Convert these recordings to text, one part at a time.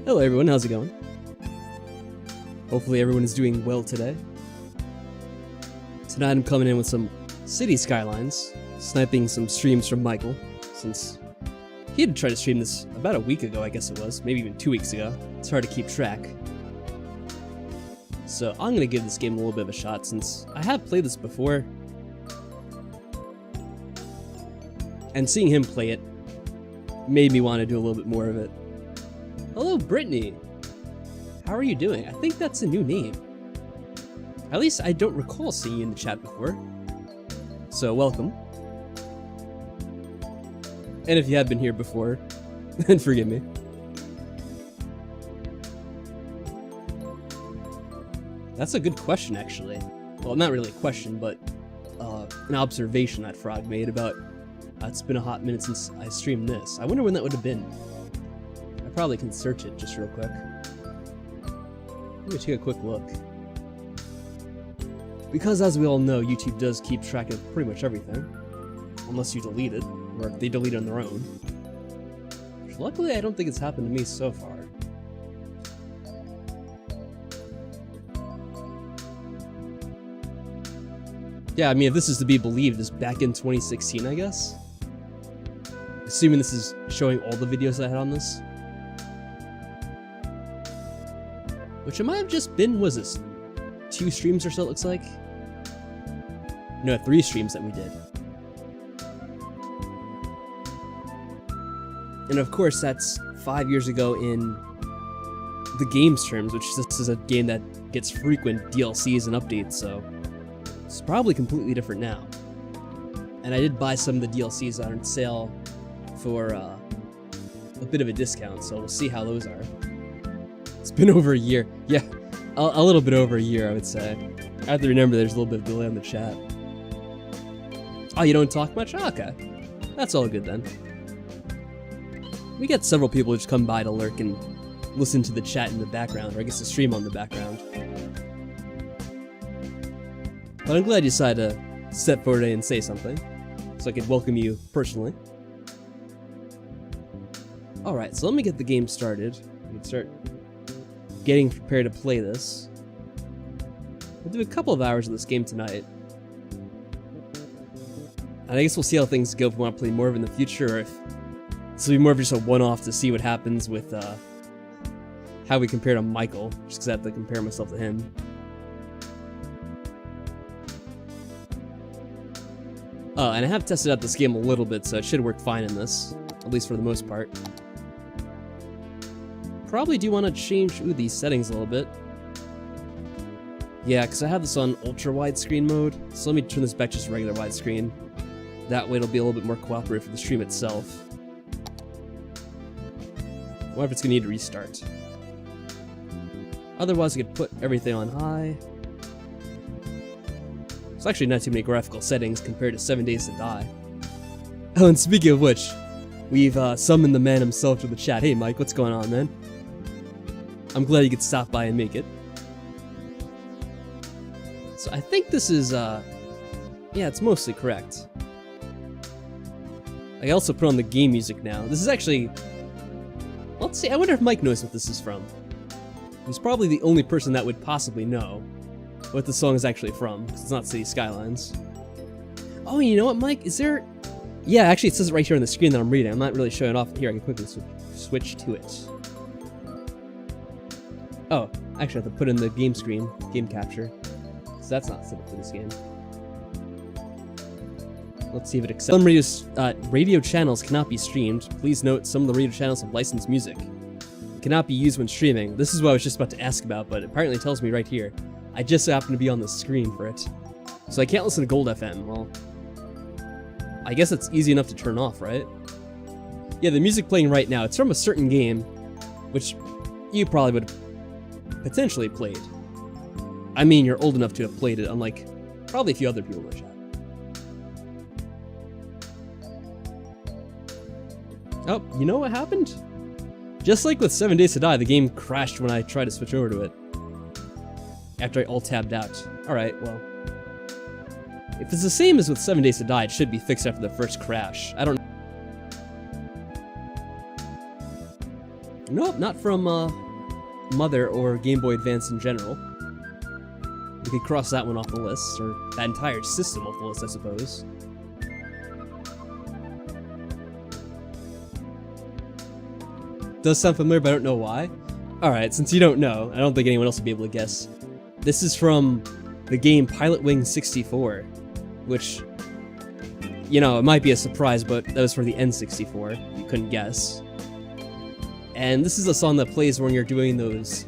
Hello everyone, how's it going? Hopefully everyone is doing well today. Tonight I'm coming in with some city skylines, sniping some streams from Michael, since he had tried to stream this about a week ago, I guess it was, maybe even 2 weeks ago. It's hard to keep track. So I'm gonna give this game a little bit of a shot, since I have played this before. And seeing him play it made me want to do a little bit more of it. Hello, Brittany! How are you doing? I think that's a new name. At least I don't recall seeing you in the chat before. So, welcome. And if you have been here before, then forgive me. That's a good question, actually. Well, not really a question, but an observation that Frog made about it's been a hot minute since I streamed this. I wonder when that would have been. I probably can search it just real quick. Let me take a quick look. Because as we all know, YouTube does keep track of pretty much everything. Unless you delete it, or if they delete it on their own. Which luckily I don't think it's happened to me so far. Yeah, I mean, if this is to be believed, it's back in 2016, I guess? Assuming this is showing all the videos I had on this. Which it might have just been, was this 2 streams or so it looks like? No, 3 streams that we did. And of course that's 5 years ago in the game's terms, which this is a game that gets frequent DLCs and updates, so it's probably completely different now. And I did buy some of the DLCs that are on sale for a bit of a discount, so we'll see how those are. It's been over a year. Yeah, a little bit over a year, I would say. I have to remember there's a little bit of delay on the chat. Oh, you don't talk much? Oh, okay. That's all good then. We get several people who just come by to lurk and listen to the chat in the background, or I guess the stream on the background. But I'm glad you decided to step forward today and say something, so I could welcome you personally. Alright, so let me get the game started. We can start getting prepared to play this. We'll do a couple of hours of this game tonight. And I guess we'll see how things go if we want to play more of it in the future, or if this will be more of just a one-off to see what happens with how we compare to Michael, just because I have to compare myself to him. Oh, and I have tested out this game a little bit, so it should work fine in this, at least for the most part. Probably do want to change these settings a little bit. Yeah, because I have this on ultra widescreen mode, so let me turn this back to just regular widescreen. That way it'll be a little bit more cooperative for the stream itself. I wonder if it's going to need to restart. Otherwise I could put everything on high. It's actually not too many graphical settings compared to 7 Days to Die. Oh, and speaking of which, we've summoned the man himself to the chat. Hey Mike, what's going on, man? I'm glad you could stop by and make it. So I think this is, yeah, it's mostly correct. I also put on the game music now. This is actually, let's see, I wonder if Mike knows what this is from. He's probably the only person that would possibly know what the song is actually from, because it's not City Skylines. Oh, you know what, Mike? Is there... Yeah, actually it says it right here on the screen that I'm reading. I'm not really showing it off here. I can quickly switch to it. Oh, actually I have to put in the game screen, game capture. So that's not set up for this game. Let's see if it accepts. Some radio channels cannot be streamed. Please note some of the radio channels have licensed music. It cannot be used when streaming. This is what I was just about to ask about, but apparently it tells me right here. I just happen to be on the screen for it. So I can't listen to Gold FM. Well, I guess it's easy enough to turn off, right? Yeah, the music playing right now, it's from a certain game, which you probably would have potentially played. I mean, you're old enough to have played it, unlike probably a few other people in the chat. Oh, you know what happened? Just like with 7 Days to Die, the game crashed when I tried to switch over to it. After I alt-tabbed out. Alright, well. If it's the same as with 7 Days to Die, it should be fixed after the first crash. I don't know. Nope, not from Mother or Game Boy Advance in general. We could cross that one off the list, or that entire system off the list, I suppose. Does sound familiar, but I don't know why. Alright, since you don't know, I don't think anyone else will be able to guess. This is from the game Pilot Wing 64, which, you know, it might be a surprise, but that was for the N64. You couldn't guess. And this is a song that plays when you're doing those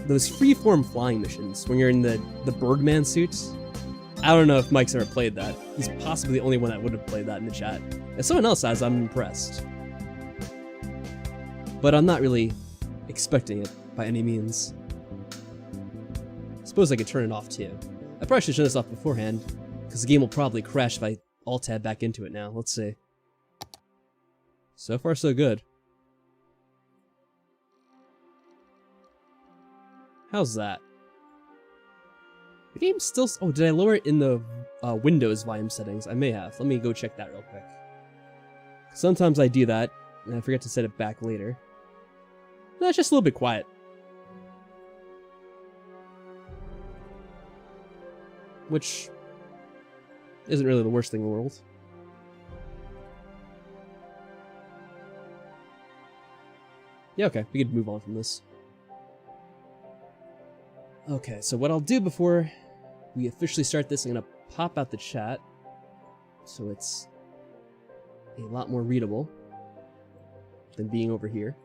freeform flying missions, when you're in the Birdman suits. I don't know if Mike's ever played that. He's possibly the only one that would have played that in the chat. If someone else has, I'm impressed. But I'm not really expecting it by any means. I suppose I could turn it off too. I probably should turn this off beforehand, because the game will probably crash if I alt-tab back into it now. Let's see. So far, so good. How's that? The game's still... Oh, did I lower it in the Windows volume settings? I may have. Let me go check that real quick. Sometimes I do that, and I forget to set it back later. No, it's just a little bit quiet. Which isn't really the worst thing in the world. Yeah, okay, we could move on from this. Okay, so what I'll do before we officially start this, I'm gonna pop out the chat so it's a lot more readable than being over here.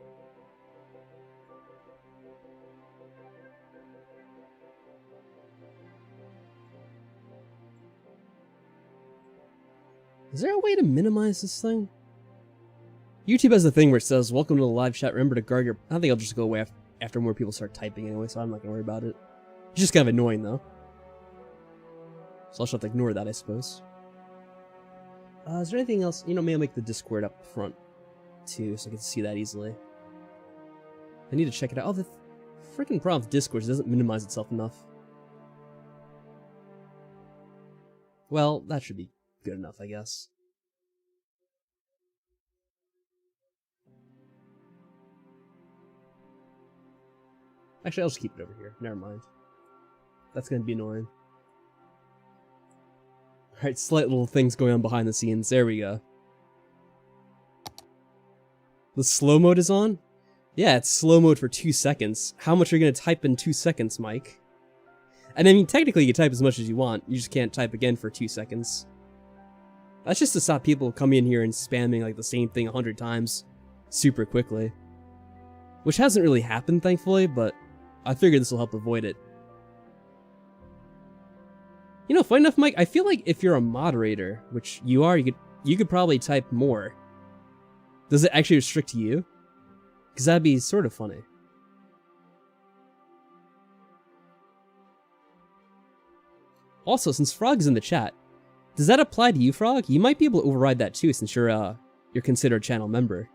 Is there a way to minimize this thing? YouTube has a thing where it says, "Welcome to the live chat, remember to guard your..." I think I'll just go away after more people start typing anyway, so I'm not gonna worry about it. It's just kind of annoying though. So I'll just have to ignore that, I suppose. Is there anything else? You know, maybe I'll make the Discord up front too, so I can see that easily. I need to check it out. Oh, the freaking problem with Discord is it doesn't minimize itself enough. Well, that should be good enough, I guess. Actually, I'll just keep it over here. Never mind. That's gonna be annoying. Alright, slight little things going on behind the scenes. There we go. The slow mode is on? Yeah, it's slow mode for 2 seconds. How much are you gonna type in 2 seconds, Mike? And I mean, technically you can type as much as you want. You just can't type again for 2 seconds. That's just to stop people coming in here and spamming like the same thing 100 times super quickly. Which hasn't really happened, thankfully, but I figured this will help avoid it. You know, funny enough, Mike, I feel like if you're a moderator, which you are, you could probably type more. Does it actually restrict you? Because that'd be sort of funny. Also, since Frog's in the chat, does that apply to you, Frog? You might be able to override that too, since you're considered a channel member.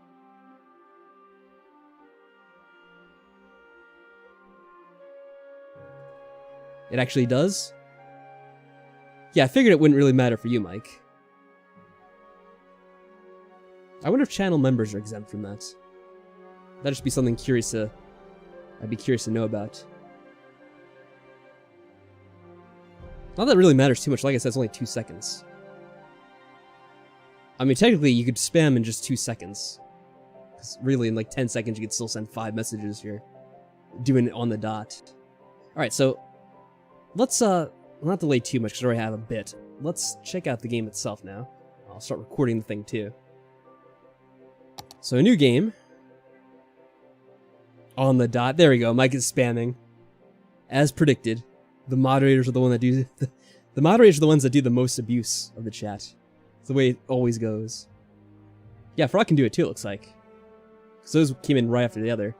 It actually does? Yeah, I figured it wouldn't really matter for you, Mike. I wonder if channel members are exempt from that. That'd just be something I'd be curious to know about. Not that it really matters too much. Like I said, it's only 2 seconds. I mean, technically, you could spam in just 2 seconds. Because really, in like 10 seconds, you could still send 5 messages here. Doing it on the dot. Alright, so let's not delay too much because I already have a bit. Let's check out the game itself now. I'll start recording the thing too. So a new game. On the dot. There we go. Mike is spamming. As predicted. The moderators are the one that do the moderators are the ones that do the most abuse of the chat. It's the way it always goes. Yeah, Frog can do it too, it looks like. So those came in right after the other.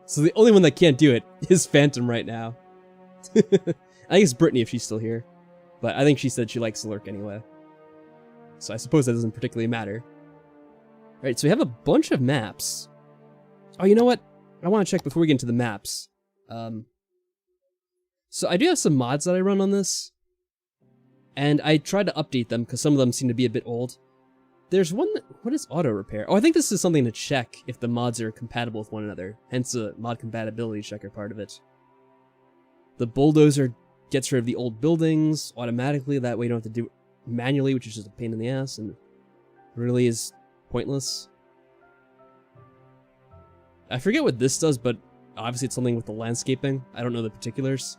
So the only one that can't do it is Phantom right now. I think it's Brittany if she's still here. But I think she said she likes to lurk anyway. So I suppose that doesn't particularly matter. Alright, so we have a bunch of maps. Oh, you know what? I want to check before we get into the maps. So I do have some mods that I run on this. And I tried to update them because some of them seem to be a bit old. There's one what is auto repair? Oh, I think this is something to check if the mods are compatible with one another. Hence a mod compatibility checker part of it. The bulldozer gets rid of the old buildings automatically. That way you don't have to do it manually, which is just a pain in the ass and really is pointless. I forget what this does, but obviously it's something with the landscaping. I don't know the particulars.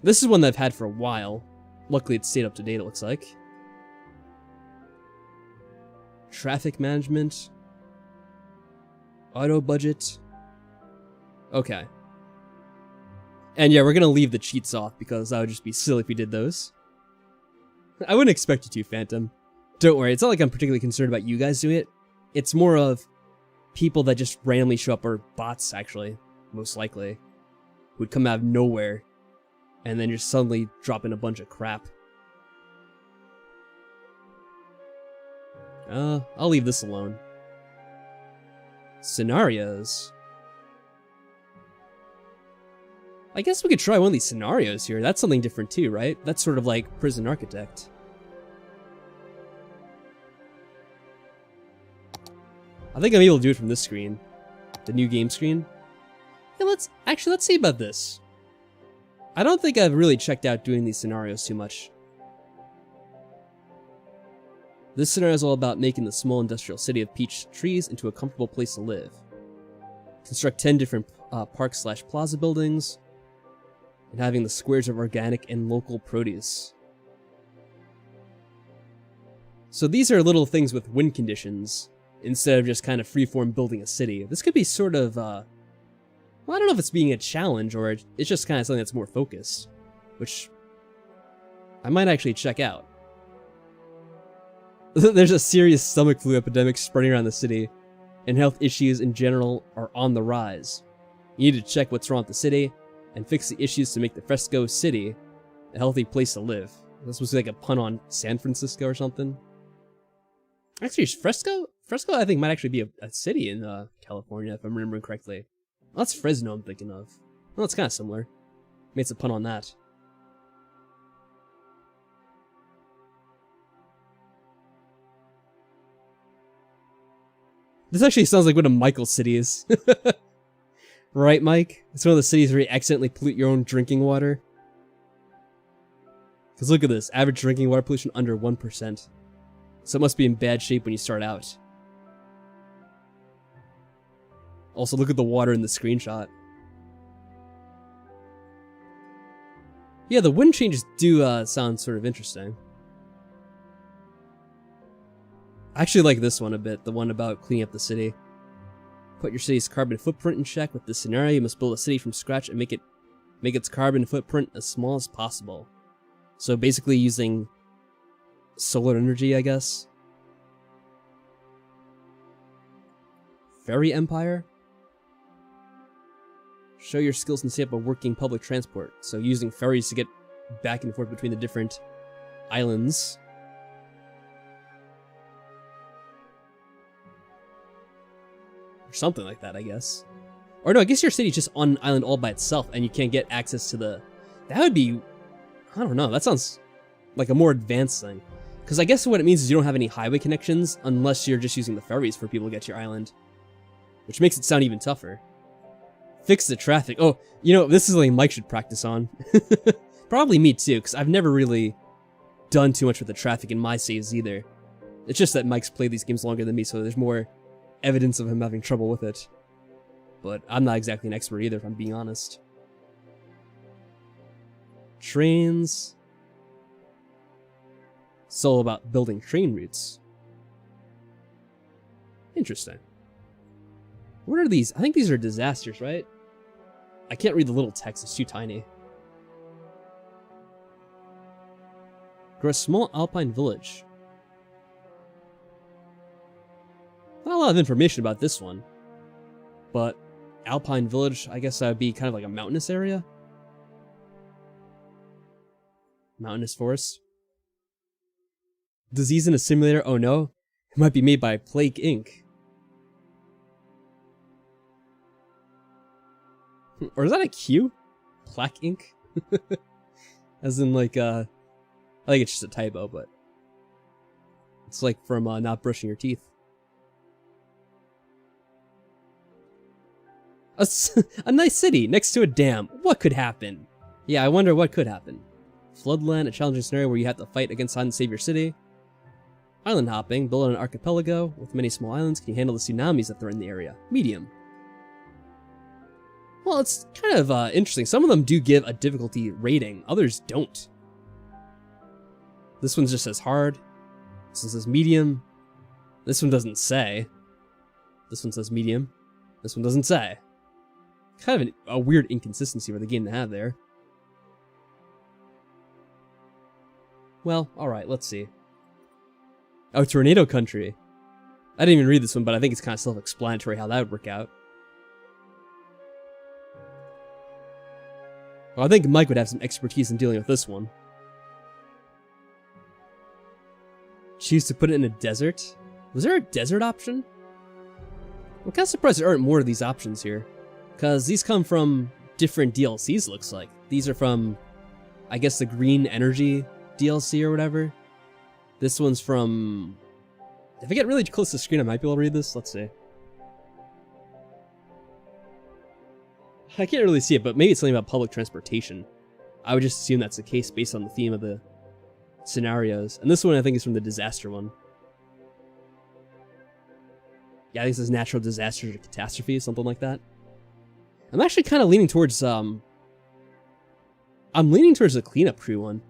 This is one that I've had for a while. Luckily it stayed up to date, it looks like. Traffic management. Auto budget. Okay. And yeah, we're gonna leave the cheats off because that would just be silly if we did those. I wouldn't expect you to, Phantom. Don't worry, it's not like I'm particularly concerned about you guys doing it. It's more of people that just randomly show up, or bots actually, most likely, would come out of nowhere and then just suddenly drop in a bunch of crap. I'll leave this alone. Scenarios. I guess we could try one of these scenarios here. That's something different too, right? That's sort of like Prison Architect. I think I'm able to do it from this screen. The new game screen. Yeah, let's see about this. I don't think I've really checked out doing these scenarios too much. This scenario is all about making the small industrial city of peach trees into a comfortable place to live. Construct 10 different park/plaza buildings, and having the squares of organic and local produce. So these are little things with win conditions, instead of just kind of freeform building a city. This could be sort of, well, I don't know if it's being a challenge, or it's just kind of something that's more focused, which I might actually check out. There's a serious stomach flu epidemic spreading around the city, and health issues in general are on the rise. You need to check what's wrong with the city, and fix the issues to make the Fresco City a healthy place to live. This was like a pun on San Francisco or something. Actually, Fresco, I think, might actually be a city in California, if I'm remembering correctly. Well, that's Fresno I'm thinking of. Well, it's kind of similar. Makes a pun on that. This actually sounds like what a Michael city is. Right, Mike? It's one of the cities where you accidentally pollute your own drinking water. Because look at this. Average drinking water pollution under 1%. So it must be in bad shape when you start out. Also, look at the water in the screenshot. Yeah, the wind changes do sound sort of interesting. I actually like this one a bit, the one about cleaning up the city. Put your city's carbon footprint in check. With this scenario, you must build a city from scratch and make its carbon footprint as small as possible. So basically using solar energy, I guess. Ferry Empire? Show your skills and set up a working public transport. So using ferries to get back and forth between the different islands. Or something like that, I guess. Or no, I guess your city's just on an island all by itself and you can't get access to the... That would be... I don't know, that sounds like a more advanced thing. Because I guess what it means is you don't have any highway connections unless you're just using the ferries for people to get to your island. Which makes it sound even tougher. Fix the traffic. Oh, you know, this is something Mike should practice on. Probably me too, because I've never really done too much with the traffic in my saves either. It's just that Mike's played these games longer than me, so there's more evidence of him having trouble with it. But I'm not exactly an expert either, if I'm being honest. Trains. It's all about building train routes. Interesting. What are these? I think these are disasters, right? I can't read the little text, it's too tiny. Grow a small Alpine Village. Not a lot of information about this one. But Alpine Village, I guess that would be kind of like a mountainous area. Mountainous forest. Disease in a simulator? Oh no. It might be made by Plague Inc. Or is that a Q? Plaque Inc? As in like, I think it's just a typo, but... It's like from not brushing your teeth. A nice city next to a dam. What could happen? Yeah, I wonder what could happen. Floodland, a challenging scenario where you have to fight against odds and save your city. Island hopping, build on an archipelago with many small islands. Can you handle the tsunamis that threaten the area? Medium. Well, it's kind of interesting. Some of them do give a difficulty rating, others don't. This one just says hard. This one says medium. This one doesn't say. This one says medium. This one doesn't say. Kind of a weird inconsistency for the game to have there. Well, alright, let's see. Oh, Tornado Country. I didn't even read this one, but I think it's kind of self-explanatory how that would work out. Well, I think Mike would have some expertise in dealing with this one. Choose to put it in a desert? Was there a desert option? I'm kind of surprised there aren't more of these options here. Because these come from different DLCs, looks like. These are from, I guess, the Green Energy DLC or whatever. This one's from... If I get really close to the screen, I might be able to read this. Let's see. I can't really see it, but maybe it's something about public transportation. I would just assume that's the case based on the theme of the scenarios. And this one, I think, is from the disaster one. Yeah, I think this is natural disaster or catastrophe, something like that. I'm actually kind of leaning towards, I'm leaning towards the cleanup crew one.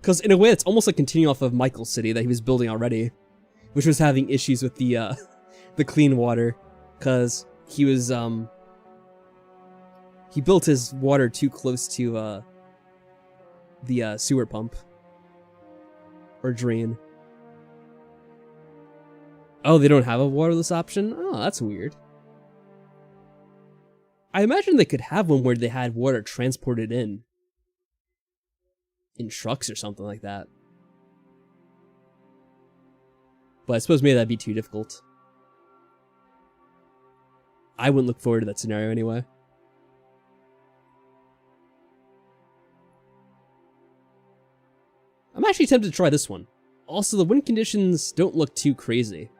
Because in a way, it's almost like continuing off of Michael's city that he was building already, which was having issues with the clean water, because he was, he built his water too close to, the, sewer pump. Or drain. Oh, they don't have a waterless option? Oh, that's weird. I imagine they could have one where they had water transported in trucks or something like that. But I suppose maybe that'd be too difficult. I wouldn't look forward to that scenario anyway. I'm actually tempted to try this one. Also, the wind conditions don't look too crazy.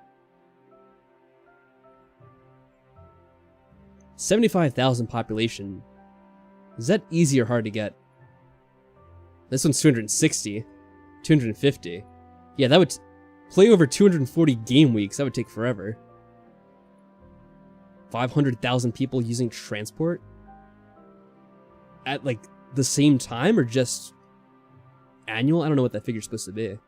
75,000 population. Is that easy or hard to get? This one's 260. 250. Yeah, that would play over 240 game weeks. That would take forever. 500,000 people using transport? At, like, the same time, or just annual? I don't know what that figure's supposed to be.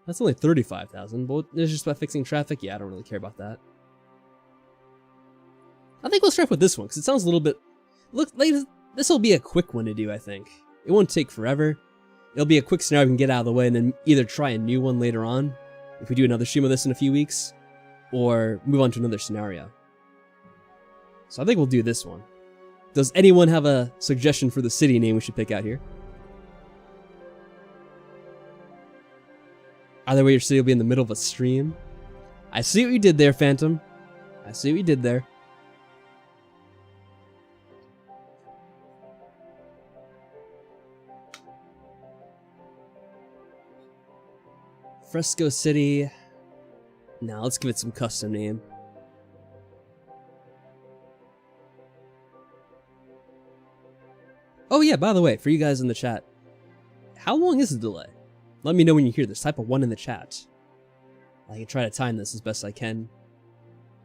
That's only 35,000, but it's just about fixing traffic? Yeah, I don't really care about that. I think we'll start with this one, because it sounds a little bit... Look, like, this will be a quick one to do, I think. It won't take forever. It'll be a quick scenario we can get out of the way, and then either try a new one later on, if we do another stream of this in a few weeks, or move on to another scenario. So I think we'll do this one. Does anyone have a suggestion for the city name we should pick out here? Either way, your city will be in the middle of a stream. I see what you did there, Phantom. I see what you did there. Fresco City. Now let's give it some custom name. Oh yeah, by the way, for you guys in the chat, how long is the delay? Let me know when you hear this. Type a 1 in the chat. I can try to time this as best I can.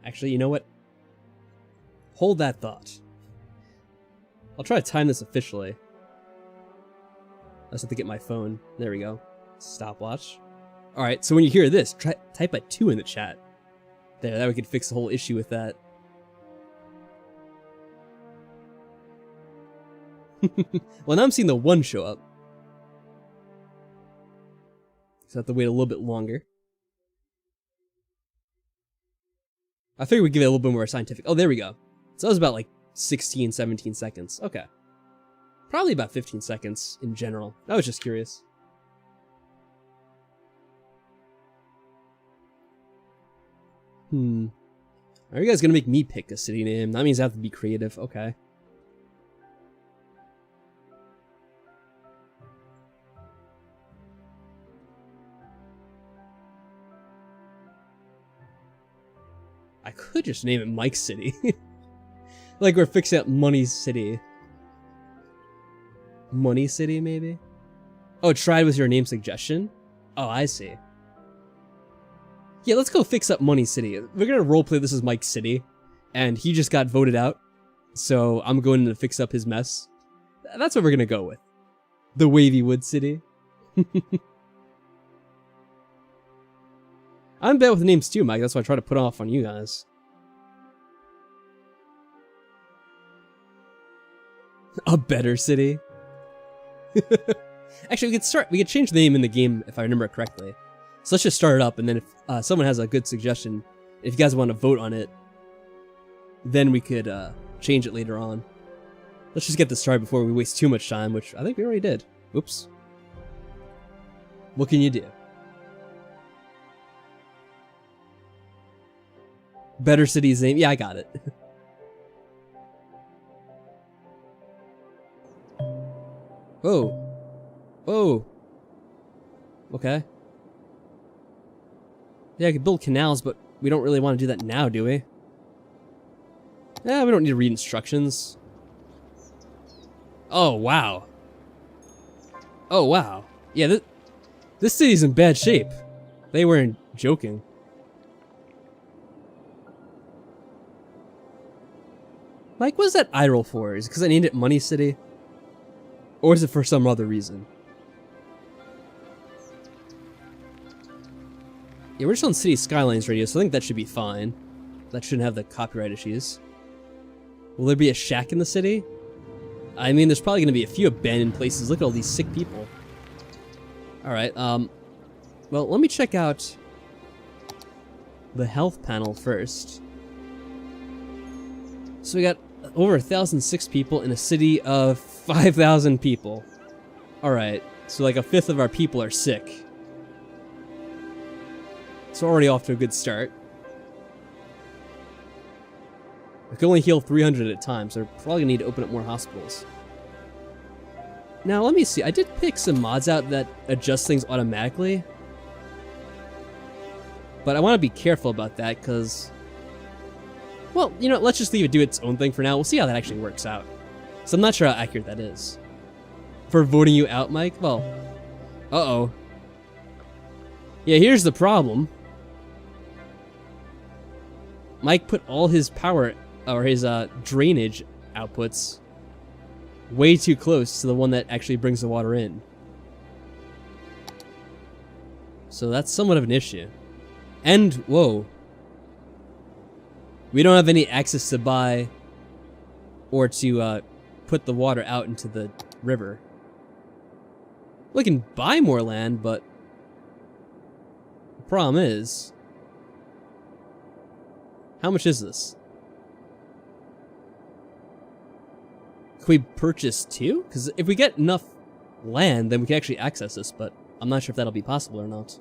Actually, you know what? Hold that thought. I'll try to time this officially. I just have to get my phone. There we go. Stopwatch. Alright, so when you hear this, type a 2 in the chat. There, that we could fix the whole issue with that. Well, now I'm seeing the 1 show up. So I have to wait a little bit longer. I figured we'd give it a little bit more scientific. Oh, there we go. So that was about like 16, 17 seconds. Okay. Probably about 15 seconds in general. I was just curious. Are you guys gonna make me pick a city name? That means I have to be creative. Okay. could just name it Mike City. Like we're fixing up Money City. Money City, maybe? Oh, tried with your name suggestion? Oh, I see. Yeah, let's go fix up Money City. We're gonna roleplay this as Mike City, and he just got voted out, so I'm going to fix up his mess. That's what we're gonna go with. The Wavy Wood City. I'm bad with names too, Mike. That's why I try to put off on you guys. A better city. Actually, we could change the name in the game if I remember it correctly. So let's just start it up, and then if someone has a good suggestion, if you guys want to vote on it, then we could change it later on. Let's just get this started before we waste too much time, which I think we already did. Oops. What can you do? Better city's name? Yeah, I got it. Whoa. Whoa. Okay. Yeah, I could build canals, but we don't really want to do that now, do we? Yeah, we don't need to read instructions. Oh, wow. Oh, wow. Yeah, this city's in bad shape. They weren't joking. Mike, what is that eye roll for? Is it because I named it Money City? Or is it for some other reason? Yeah, we're just on City Skylines radio, so I think that should be fine. That shouldn't have the copyright issues. Will there be a shack in the city? I mean, there's probably going to be a few abandoned places. Look at all these sick people. Alright, well, let me check out the health panel first. So we got over 1,006 people in a city of 5,000 people. Alright, so like a fifth of our people are sick. So already off to a good start. We can only heal 300 at a time, so we're probably gonna need to open up more hospitals. Now, let me see. I did pick some mods out that adjust things automatically. But I want to be careful about that, because... well, you know, let's just leave it do its own thing for now. We'll see how that actually works out. So I'm not sure how accurate that is. For voting you out, Mike? Well, uh-oh. Yeah, here's the problem. Mike put all his power, or his drainage outputs way too close to the one that actually brings the water in. So that's somewhat of an issue. And, whoa. We don't have any access to buy or to put the water out into the river. We can buy more land, but the problem is, how much is this? Can we purchase two? Because if we get enough land, then we can actually access this, but I'm not sure if that'll be possible or not.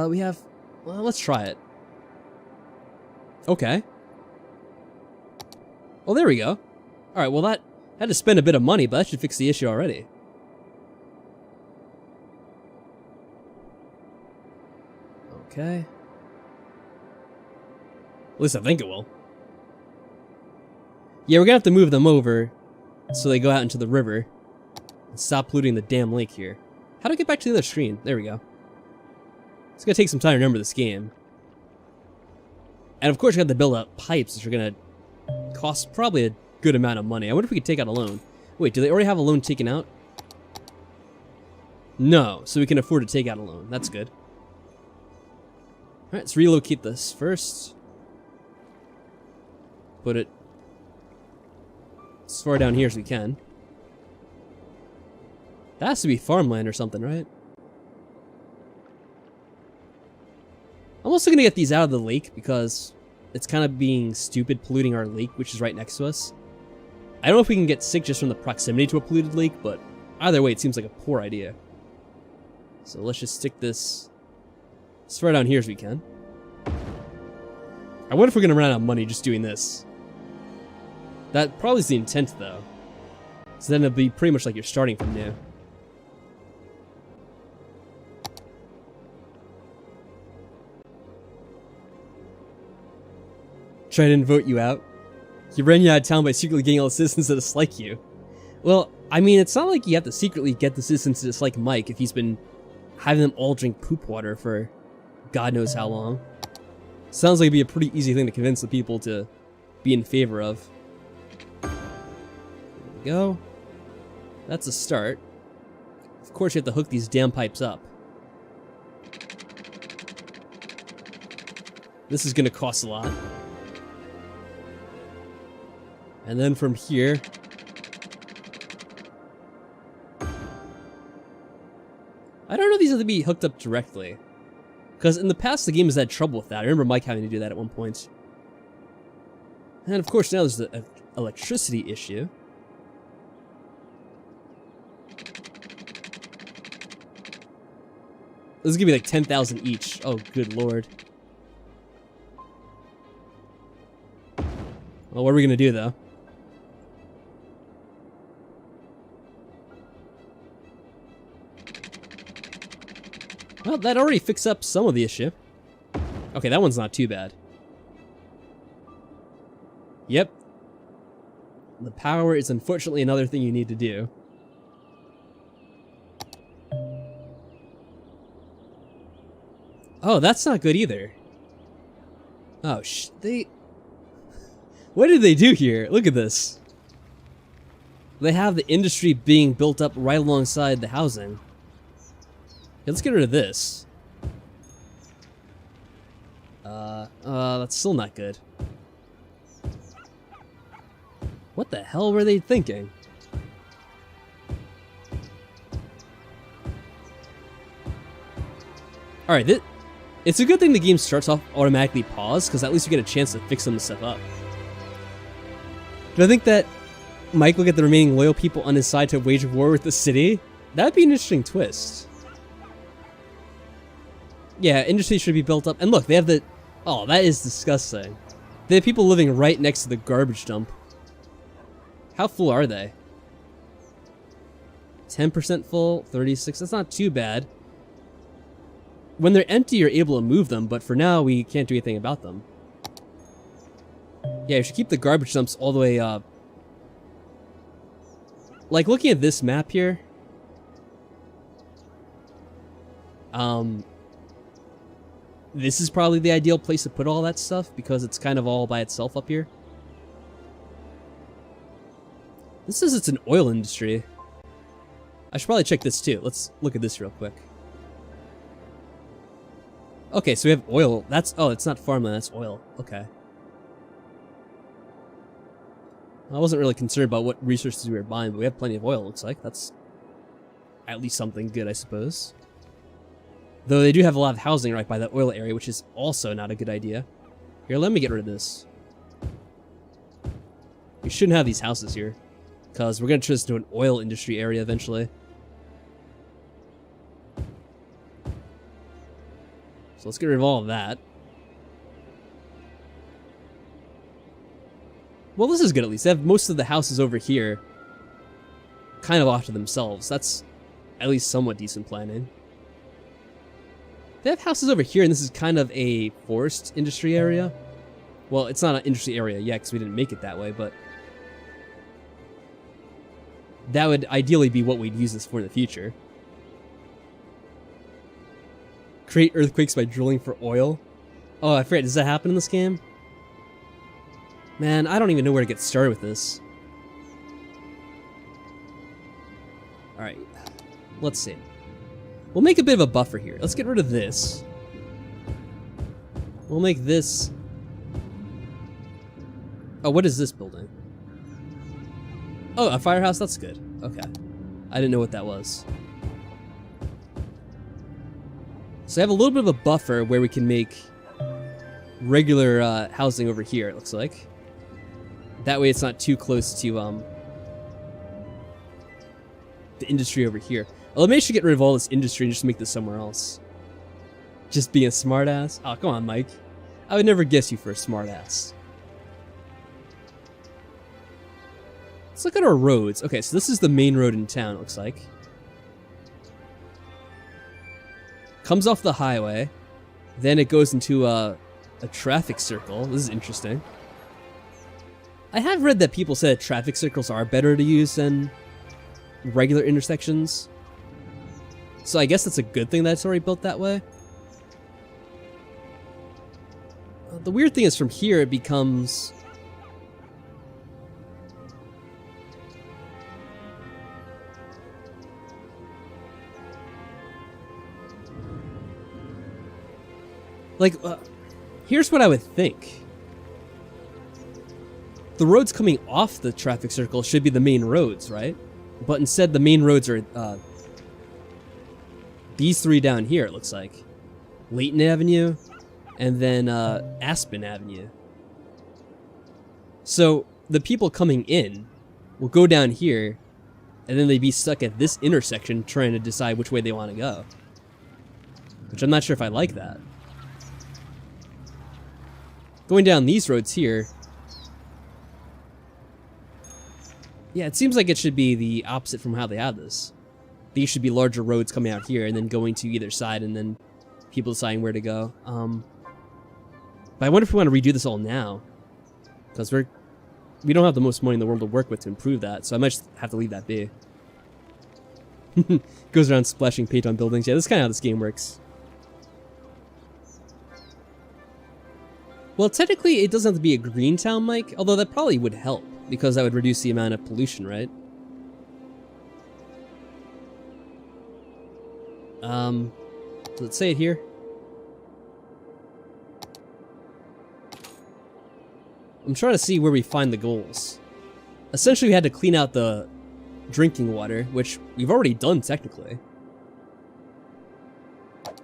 We have... well, let's try it. Okay. Well, there we go. Alright, well that had to spend a bit of money, but that should fix the issue already. Okay. At least I think it will. Yeah, we're gonna have to move them over so they go out into the river and stop polluting the damn lake here. How do I get back to the other screen? There we go. It's gonna take some time to remember this game. And of course, we have to build up pipes, which are gonna cost probably a good amount of money. I wonder if we could take out a loan. Wait, do they already have a loan taken out? No, so we can afford to take out a loan. That's good. Alright, let's relocate this first. Put it as far down here as we can. That has to be farmland or something, right? I'm also gonna get these out of the lake because it's kind of being stupid polluting our lake, which is right next to us. I don't know if we can get sick just from the proximity to a polluted lake, but either way, it seems like a poor idea. So let's just stick this as far down here as we can. I wonder if we're gonna run out of money just doing this. That probably is the intent, though. So then it'll be pretty much like you're starting from new. Try to vote you out. He ran you out of town by secretly getting all the citizens to dislike you. Well, I mean, it's not like you have to secretly get the citizens to dislike Mike if he's been having them all drink poop water for God knows how long. Sounds like it'd be a pretty easy thing to convince the people to be in favor of. There we go. That's a start. Of course you have to hook these damn pipes up. This is gonna cost a lot. And then from here... I don't know if these have to be hooked up directly. Because in the past, the game has had trouble with that. I remember Mike having to do that at one point. And of course, now there's the electricity issue. This is gonna be like 10,000 each. Oh, good lord. Well, what are we gonna do, though? Well, that already fixed up some of the issue. Okay, that one's not too bad. Yep. The power is unfortunately another thing you need to do. Oh, that's not good either. Oh, what did they do here? Look at this. They have the industry being built up right alongside the housing. Yeah, let's get rid of this. That's still not good. What the hell were they thinking? Alright, it's a good thing the game starts off automatically paused, because at least you get a chance to fix some of the stuff up. Do I think that Mike will get the remaining loyal people on his side to wage war with the city? That'd be an interesting twist. Yeah, industry should be built up. And look, they have the... Oh, that is disgusting. They have people living right next to the garbage dump. How full are they? 10% full, 36. That's not too bad. When they're empty, you're able to move them, but for now, we can't do anything about them. Yeah, you should keep the garbage dumps all the way up. Like, looking at this map here... This is probably the ideal place to put all that stuff, because it's kind of all by itself up here. This says it's an oil industry. I should probably check this too. Let's look at this real quick. Okay, so we have oil. Oh, it's not farmland, that's oil. Okay. I wasn't really concerned about what resources we were buying, but we have plenty of oil, it looks like. That's at least something good, I suppose. Though they do have a lot of housing right by the oil area, which is also not a good idea. Here, let me get rid of this. We shouldn't have these houses here, because we're going to turn this into an oil industry area eventually. So let's get rid of all of that. Well, this is good at least. They have most of the houses over here kind of off to themselves. That's at least somewhat decent planning. They have houses over here, and this is kind of a forest industry area. Well, it's not an industry area yet, because we didn't make it that way, but... that would ideally be what we'd use this for in the future. Create earthquakes by drilling for oil. Oh, I forget, does that happen in this game? Man, I don't even know where to get started with this. Alright, let's see. We'll make a bit of a buffer here. Let's get rid of this. We'll make this... Oh, what is this building? Oh, a firehouse? That's good. Okay. I didn't know what that was. So I have a little bit of a buffer where we can make regular housing over here, it looks like. That way it's not too close to the industry over here. Well, maybe I should get rid of all this industry and just make this somewhere else. Just being a smartass? Oh, come on, Mike. I would never guess you for a smartass. Let's look at our roads. Okay, so this is the main road in town, it looks like. Comes off the highway. Then it goes into a traffic circle. This is interesting. I have read that people said traffic circles are better to use than regular intersections. So I guess that's a good thing that it's already built that way. The weird thing is from here it becomes... like, here's what I would think. The roads coming off the traffic circle should be the main roads, right? But instead the main roads are these three down here, it looks like. Layton Avenue, and then Aspen Avenue. So the people coming in will go down here, and then they'd be stuck at this intersection trying to decide which way they want to go. Which I'm not sure if I like that. Going down these roads here... yeah, it seems like it should be the opposite from how they have this. These should be larger roads coming out here and then going to either side and then people deciding where to go. But I wonder if we want to redo this all now. Because we don't have the most money in the world to work with to improve that, so I might just have to leave that be. Goes around splashing paint on buildings. Yeah, this is kind of how this game works. Well, technically it doesn't have to be a green town, Mike, although that probably would help. Because that would reduce the amount of pollution, right? Let's say it here. I'm trying to see where we find the goals. Essentially, we had to clean out the drinking water, which we've already done technically.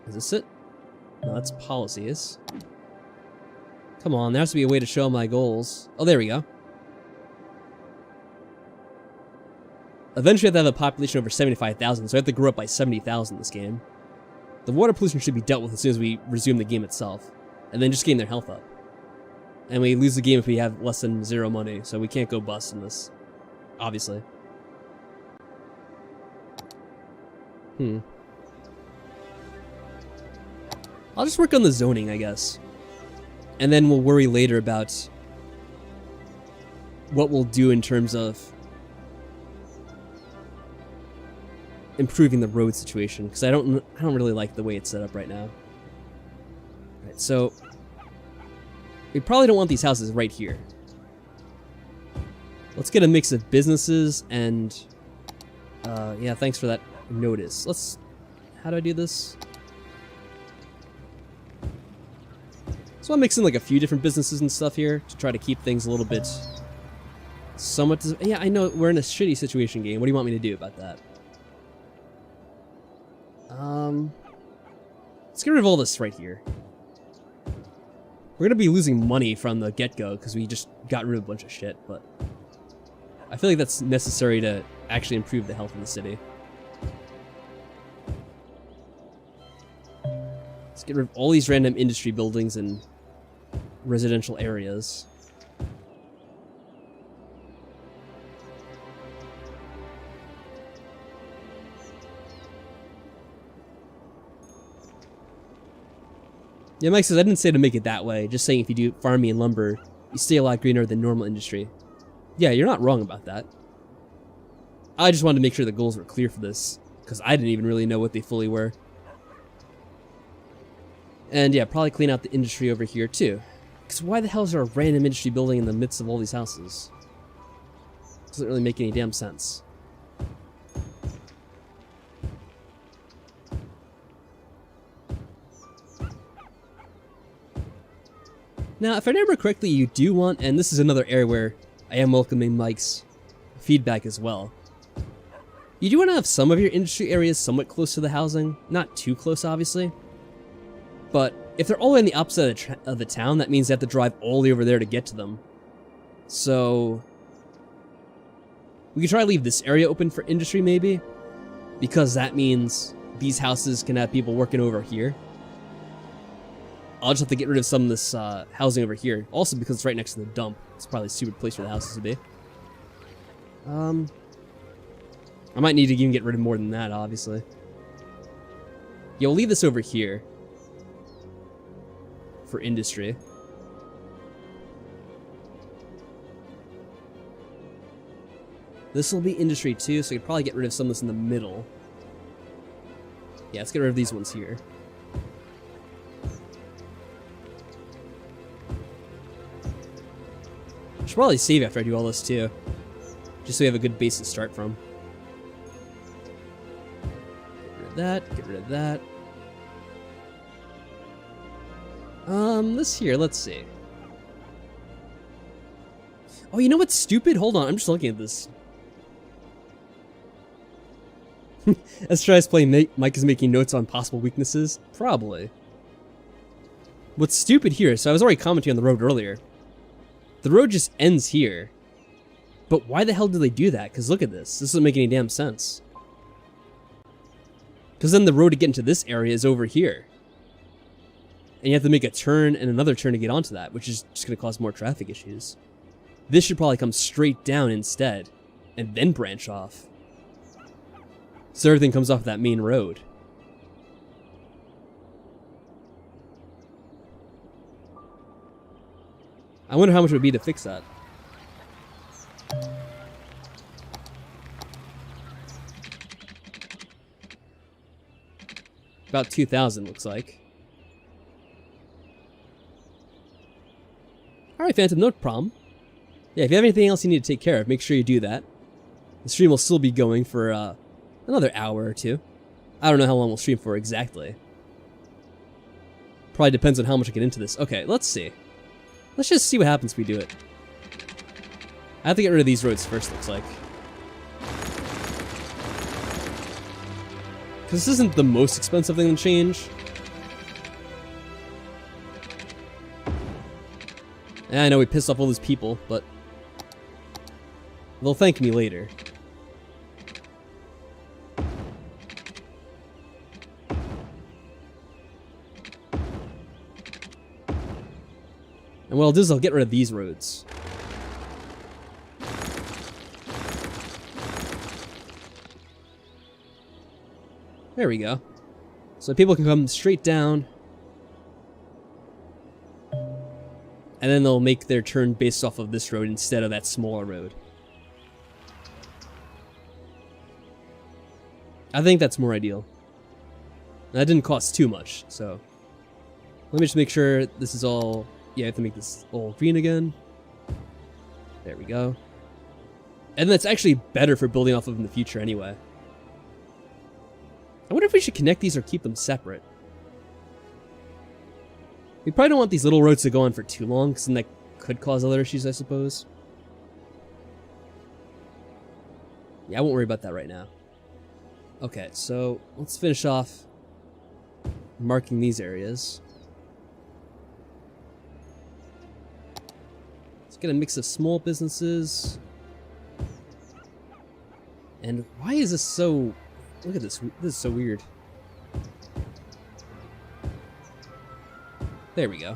Is this it? No, that's policies. Come on, there has to be a way to show my goals. Oh, there we go. Eventually, I have to have a population over 75,000, so I have to grow up by 70,000 in this game. The water pollution should be dealt with as soon as we resume the game itself, and then just gain their health up. And we lose the game if we have less than 0 money, so we can't go bust in this, obviously. I'll just work on the zoning, I guess. And then we'll worry later about what we'll do in terms of improving the road situation, because I don't really like the way it's set up right now. Alright, so we probably don't want these houses right here. Let's get a mix of businesses and yeah, thanks for that notice. How do I do this? So I'll mix in like a few different businesses and stuff here to try to keep things a little bit somewhat... yeah, I know we're in a shitty situation game. What do you want me to do about that? Let's get rid of all this right here. We're gonna be losing money from the get-go because we just got rid of a bunch of shit, but I feel like that's necessary to actually improve the health of the city. Let's get rid of all these random industry buildings and residential areas. Yeah, Mike says, I didn't say to make it that way, just saying if you do farming and lumber, you stay a lot greener than normal industry. Yeah, you're not wrong about that. I just wanted to make sure the goals were clear for this, because I didn't even really know what they fully were. And yeah, probably clean out the industry over here too. Because why the hell is there a random industry building in the midst of all these houses? Doesn't really make any damn sense. Now, if I remember correctly, you do want, and this is another area where I am welcoming Mike's feedback as well. You do want to have some of your industry areas somewhat close to the housing. Not too close, obviously. But if they're all the way on the opposite of the town, that means you have to drive all the way over there to get to them. So we could try to leave this area open for industry, maybe. Because that means these houses can have people working over here. I'll just have to get rid of some of this housing over here. Also, because it's right next to the dump. It's probably a stupid place for the houses to be. I might need to even get rid of more than that, obviously. Yeah, we'll leave this over here. For industry. This will be industry too, so I could probably get rid of some of this in the middle. Yeah, let's get rid of these ones here. I should probably save after I do all this too. Just so we have a good base to start from. Get rid of that, get rid of that. This here, let's see. Oh, you know what's stupid? Hold on, I'm just looking at this. Let's try to play Mike is making notes on possible weaknesses. Probably. What's stupid here, so I was already commenting on the road earlier. The road just ends here. But why the hell do they do that? Because look at this. This doesn't make any damn sense. Because then the road to get into this area is over here. And you have to make a turn and another turn to get onto that, which is just going to cause more traffic issues. This should probably come straight down instead, and then branch off. So everything comes off that main road. I wonder how much it would be to fix that. About 2,000 looks like. Alright, Phantom, no problem. Yeah, if you have anything else you need to take care of, make sure you do that. The stream will still be going for another hour or two. I don't know how long we'll stream for exactly. Probably depends on how much I get into this. Okay, let's see. Let's just see what happens if we do it. I have to get rid of these roads first, looks like. Because this isn't the most expensive thing to change. Yeah, I know we pissed off all those people, but they'll thank me later. And what I'll do is I'll get rid of these roads. There we go. So people can come straight down. And then they'll make their turn based off of this road instead of that smaller road. I think that's more ideal. That didn't cost too much, so... Let me just make sure this is all... Yeah, I have to make this all green again. There we go. And that's actually better for building off of in the future anyway. I wonder if we should connect these or keep them separate. We probably don't want these little roads to go on for too long, because then that could cause other issues, I suppose. Yeah, I won't worry about that right now. Okay, so let's finish off marking these areas. Let's get a mix of small businesses. And why is this so... Look at this. This is so weird. There we go.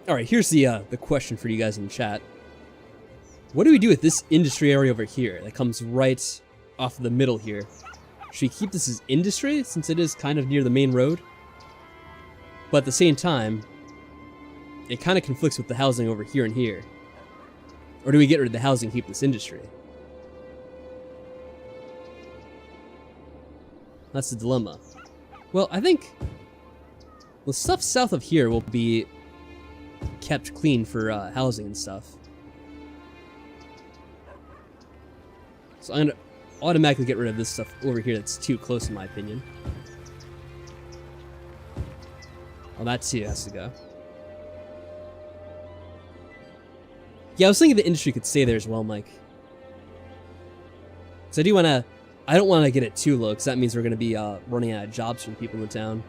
Alright, here's the question for you guys in the chat. What do we do with this industry area over here that comes right off the middle here? Should we keep this as industry, since it is kind of near the main road? But at the same time, it kind of conflicts with the housing over here and here. Or do we get rid of the housing and keep this industry? That's the dilemma. Well, I think the stuff south of here will be kept clean for housing and stuff. So I'm going to automatically get rid of this stuff over here that's too close in my opinion. Oh, that too has to go. Yeah, I was thinking the industry could stay there as well, Mike. So I do want to... I don't want to get it too low, because that means we're going to be running out of jobs from people in the town.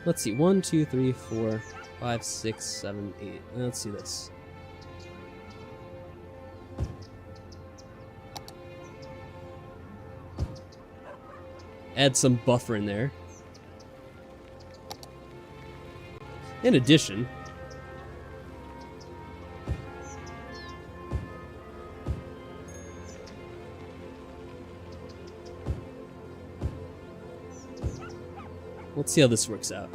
Let's see, 1, 2, 3, 4, 5, 6, 7, 8. Let's see this. Add some buffer in there. In addition, let's see how this works out.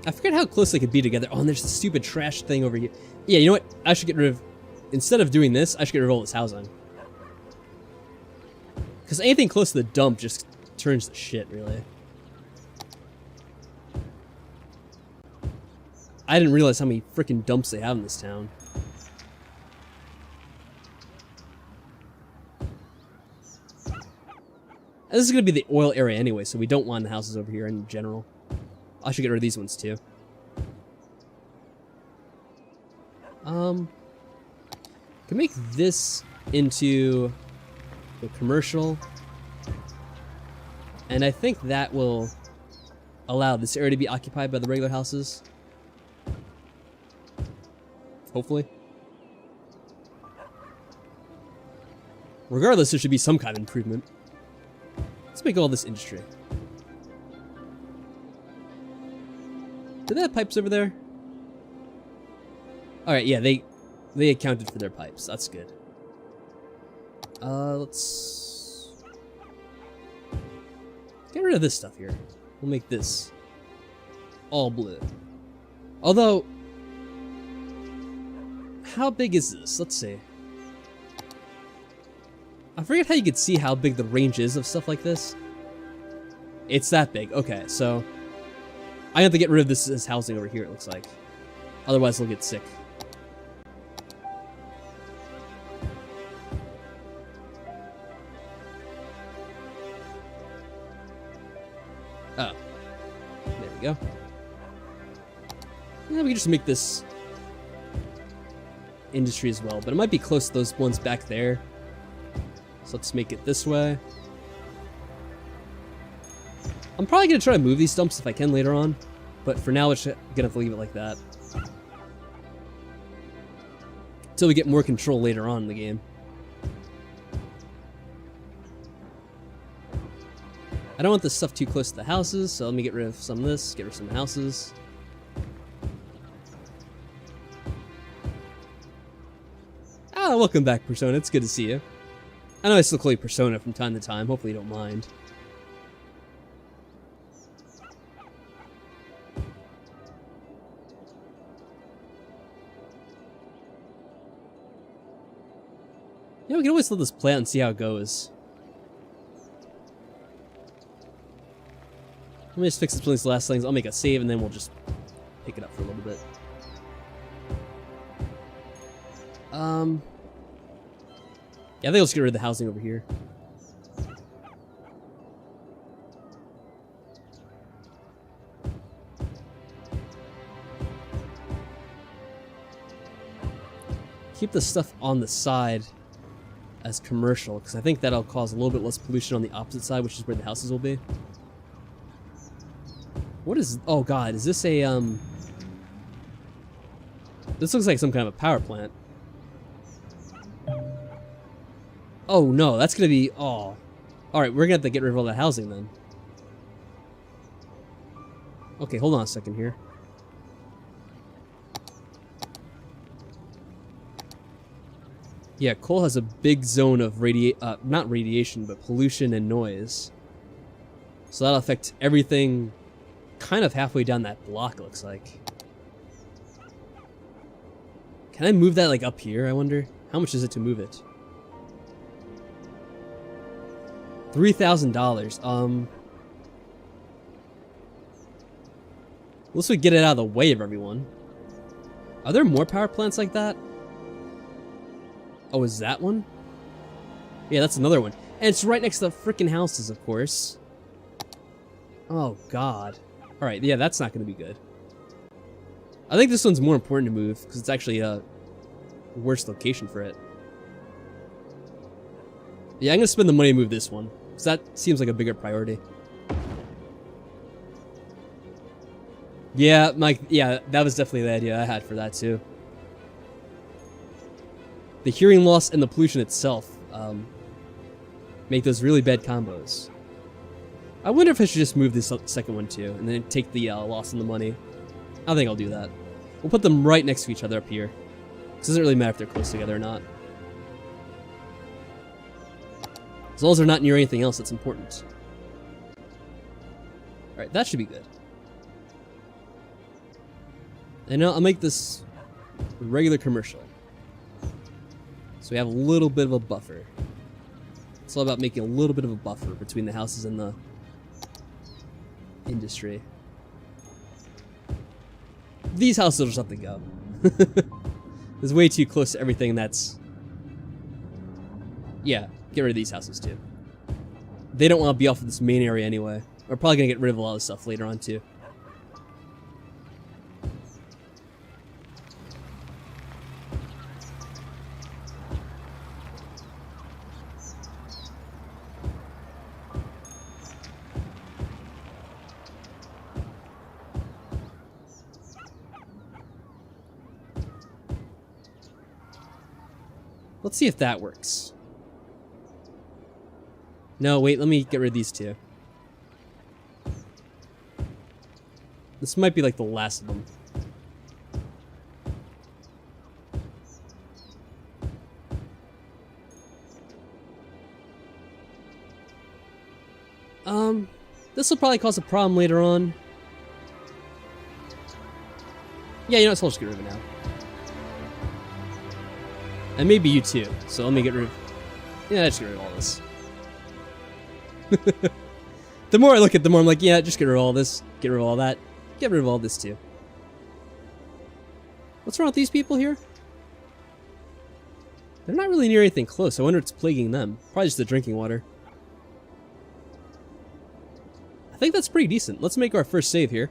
I forget how close they could be together. Oh, and there's the stupid trash thing over here. Yeah, you know what? I should get rid of... Instead of doing this, I should get rid of all this housing. Because anything close to the dump just turns to shit, really. I didn't realize how many freaking dumps they have in this town. This is going to be the oil area anyway, so we don't want the houses over here in general. I should get rid of these ones too. Can make this into the commercial. And I think that will allow this area to be occupied by the regular houses. Hopefully. Regardless, there should be some kind of improvement. Let's make all this industry. Do they have pipes over there? Alright, yeah, they accounted for their pipes. That's good. Let's get rid of this stuff here. We'll make this all blue. Although, how big is this? Let's see. I forget how you could see how big the range is of stuff like this. It's that big. Okay, so I have to get rid of this housing over here, it looks like. Otherwise, they'll get sick. Oh. There we go. Yeah, we can just make this industry as well, but it might be close to those ones back there. So let's make it this way. I'm probably going to try to move these dumps if I can later on, but for now, we're going to have to leave it like that. Until we get more control later on in the game. I don't want this stuff too close to the houses, so let me get rid of some of this, get rid of some houses. Ah, welcome back, Persona. It's good to see you. I know I still call you Persona from time to time. Hopefully you don't mind. Yeah, we can always let this play out and see how it goes. Let me just fix these last things. I'll make a save and then we'll just pick it up for a little bit. Yeah, I think I'll just get rid of the housing over here. Keep the stuff on the side as commercial, because I think that'll cause a little bit less pollution on the opposite side, which is where the houses will be. What is... Oh god, is this a... This looks like some kind of a power plant. Oh no, that's gonna be... Oh. Alright, we're gonna have to get rid of all that housing then. Okay, hold on a second here. Yeah, coal has a big zone of not radiation, but pollution and noise. So that'll affect everything kind of halfway down that block, it looks like. Can I move that like up here, I wonder? How much is it to move it? $3,000. Let's get it out of the way of everyone. Are there more power plants like that? Oh, is that one? Yeah, that's another one. And it's right next to the freaking houses, of course. Oh, God. Alright, yeah, that's not going to be good. I think this one's more important to move, because it's actually a worse location for it. Yeah, I'm going to spend the money to move this one, because that seems like a bigger priority. Yeah, Mike, yeah, that was definitely the idea I had for that, too. The hearing loss and the pollution itself make those really bad combos. I wonder if I should just move this second one too, and then take the loss on the money. I think I'll do that. We'll put them right next to each other up here. It doesn't really matter if they're close together or not. As long as they're not near anything else that's important. Alright, that should be good. And now I'll make this a regular commercial. So we have a little bit of a buffer. It's all about making a little bit of a buffer between the houses and the industry. These houses will just have to go. It's way too close to everything that's... Yeah, get rid of these houses too. They don't want to be off of this main area anyway. We're probably going to get rid of a lot of stuff later on too. Let's see if that works. No, wait, let me get rid of these two. This might be like the last of them. This will probably cause a problem later on. Yeah, you know what, so I'll just get rid of it now. And maybe you too, so let me get rid of... Yeah, just get rid of all this. The more I look at it, the more I'm like, yeah, just get rid of all this, get rid of all that, get rid of all this too. What's wrong with these people here? They're not really near anything close. I wonder what's plaguing them. Probably just the drinking water. I think that's pretty decent. Let's make our first save here.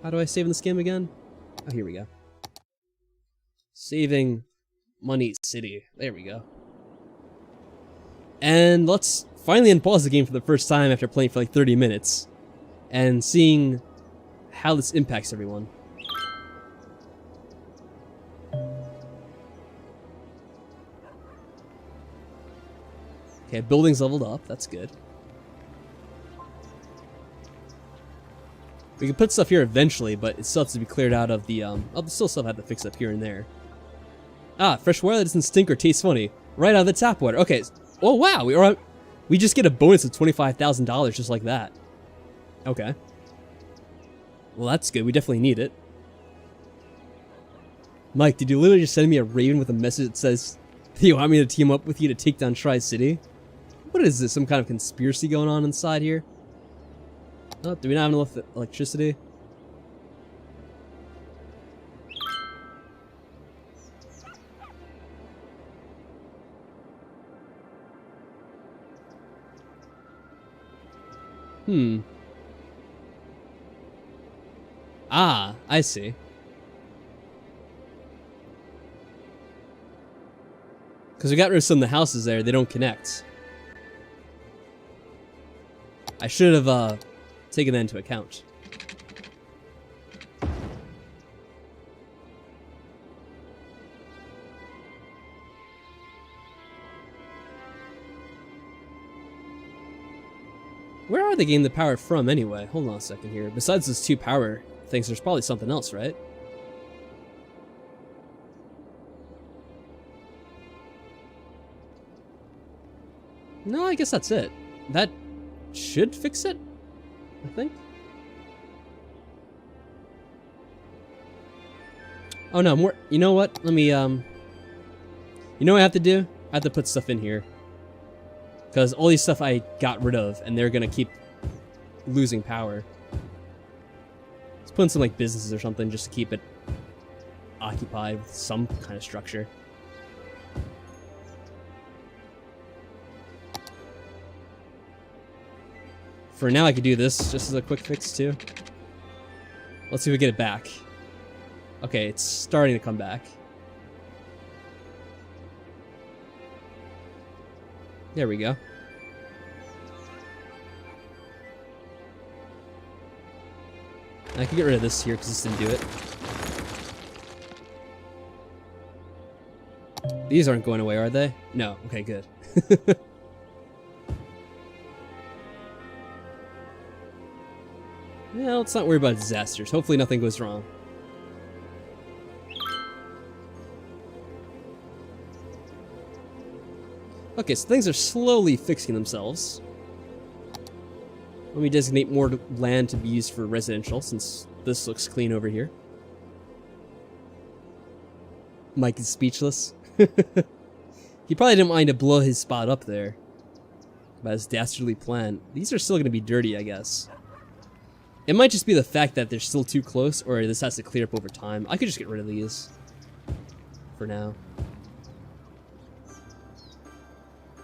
How do I save in this game again? Oh, here we go. Saving Money City. There we go. And let's finally unpause the game for the first time after playing for like 30 minutes. And seeing how this impacts everyone. Okay, building's leveled up. That's good. We can put stuff here eventually, but it still has to be cleared out of the, oh, there's still stuff I have to fix up here and there. Ah, fresh water that doesn't stink or taste funny. Right out of the tap water. Okay. Oh, wow. We just get a bonus of $25,000 just like that. Okay. Well, that's good. We definitely need it. Mike, did you literally just send me a raven with a message that says, do you want me to team up with you to take down Tri-City? What is this? Some kind of conspiracy going on inside here? Oh, do we not have enough electricity? Ah, I see. Because we got rid of some of the houses there, they don't connect. I should have taken that into account. Where are they getting the power from anyway? Hold on a second here. Besides those two power things, there's probably something else, right? No, I guess that's it. That should fix it, I think. Oh no, more. You know what? Let me, you know what I have to do? I have to put stuff in here. Because all these stuff I got rid of, and they're gonna keep losing power. Let's put in some, like, businesses or something just to keep it occupied with some kind of structure. For now, I could do this just as a quick fix, too. Let's see if we get it back. Okay, it's starting to come back. There we go. I can get rid of this here because this didn't do it. These aren't going away, are they? No. Okay, good. Yeah, let's not worry about disasters. Hopefully nothing goes wrong. Okay, so things are slowly fixing themselves. Let me designate more land to be used for residential, since this looks clean over here. Mike is speechless. He probably didn't mind to blow his spot up there. By his dastardly plan. These are still going to be dirty, I guess. It might just be the fact that they're still too close, or this has to clear up over time. I could just get rid of these. For now.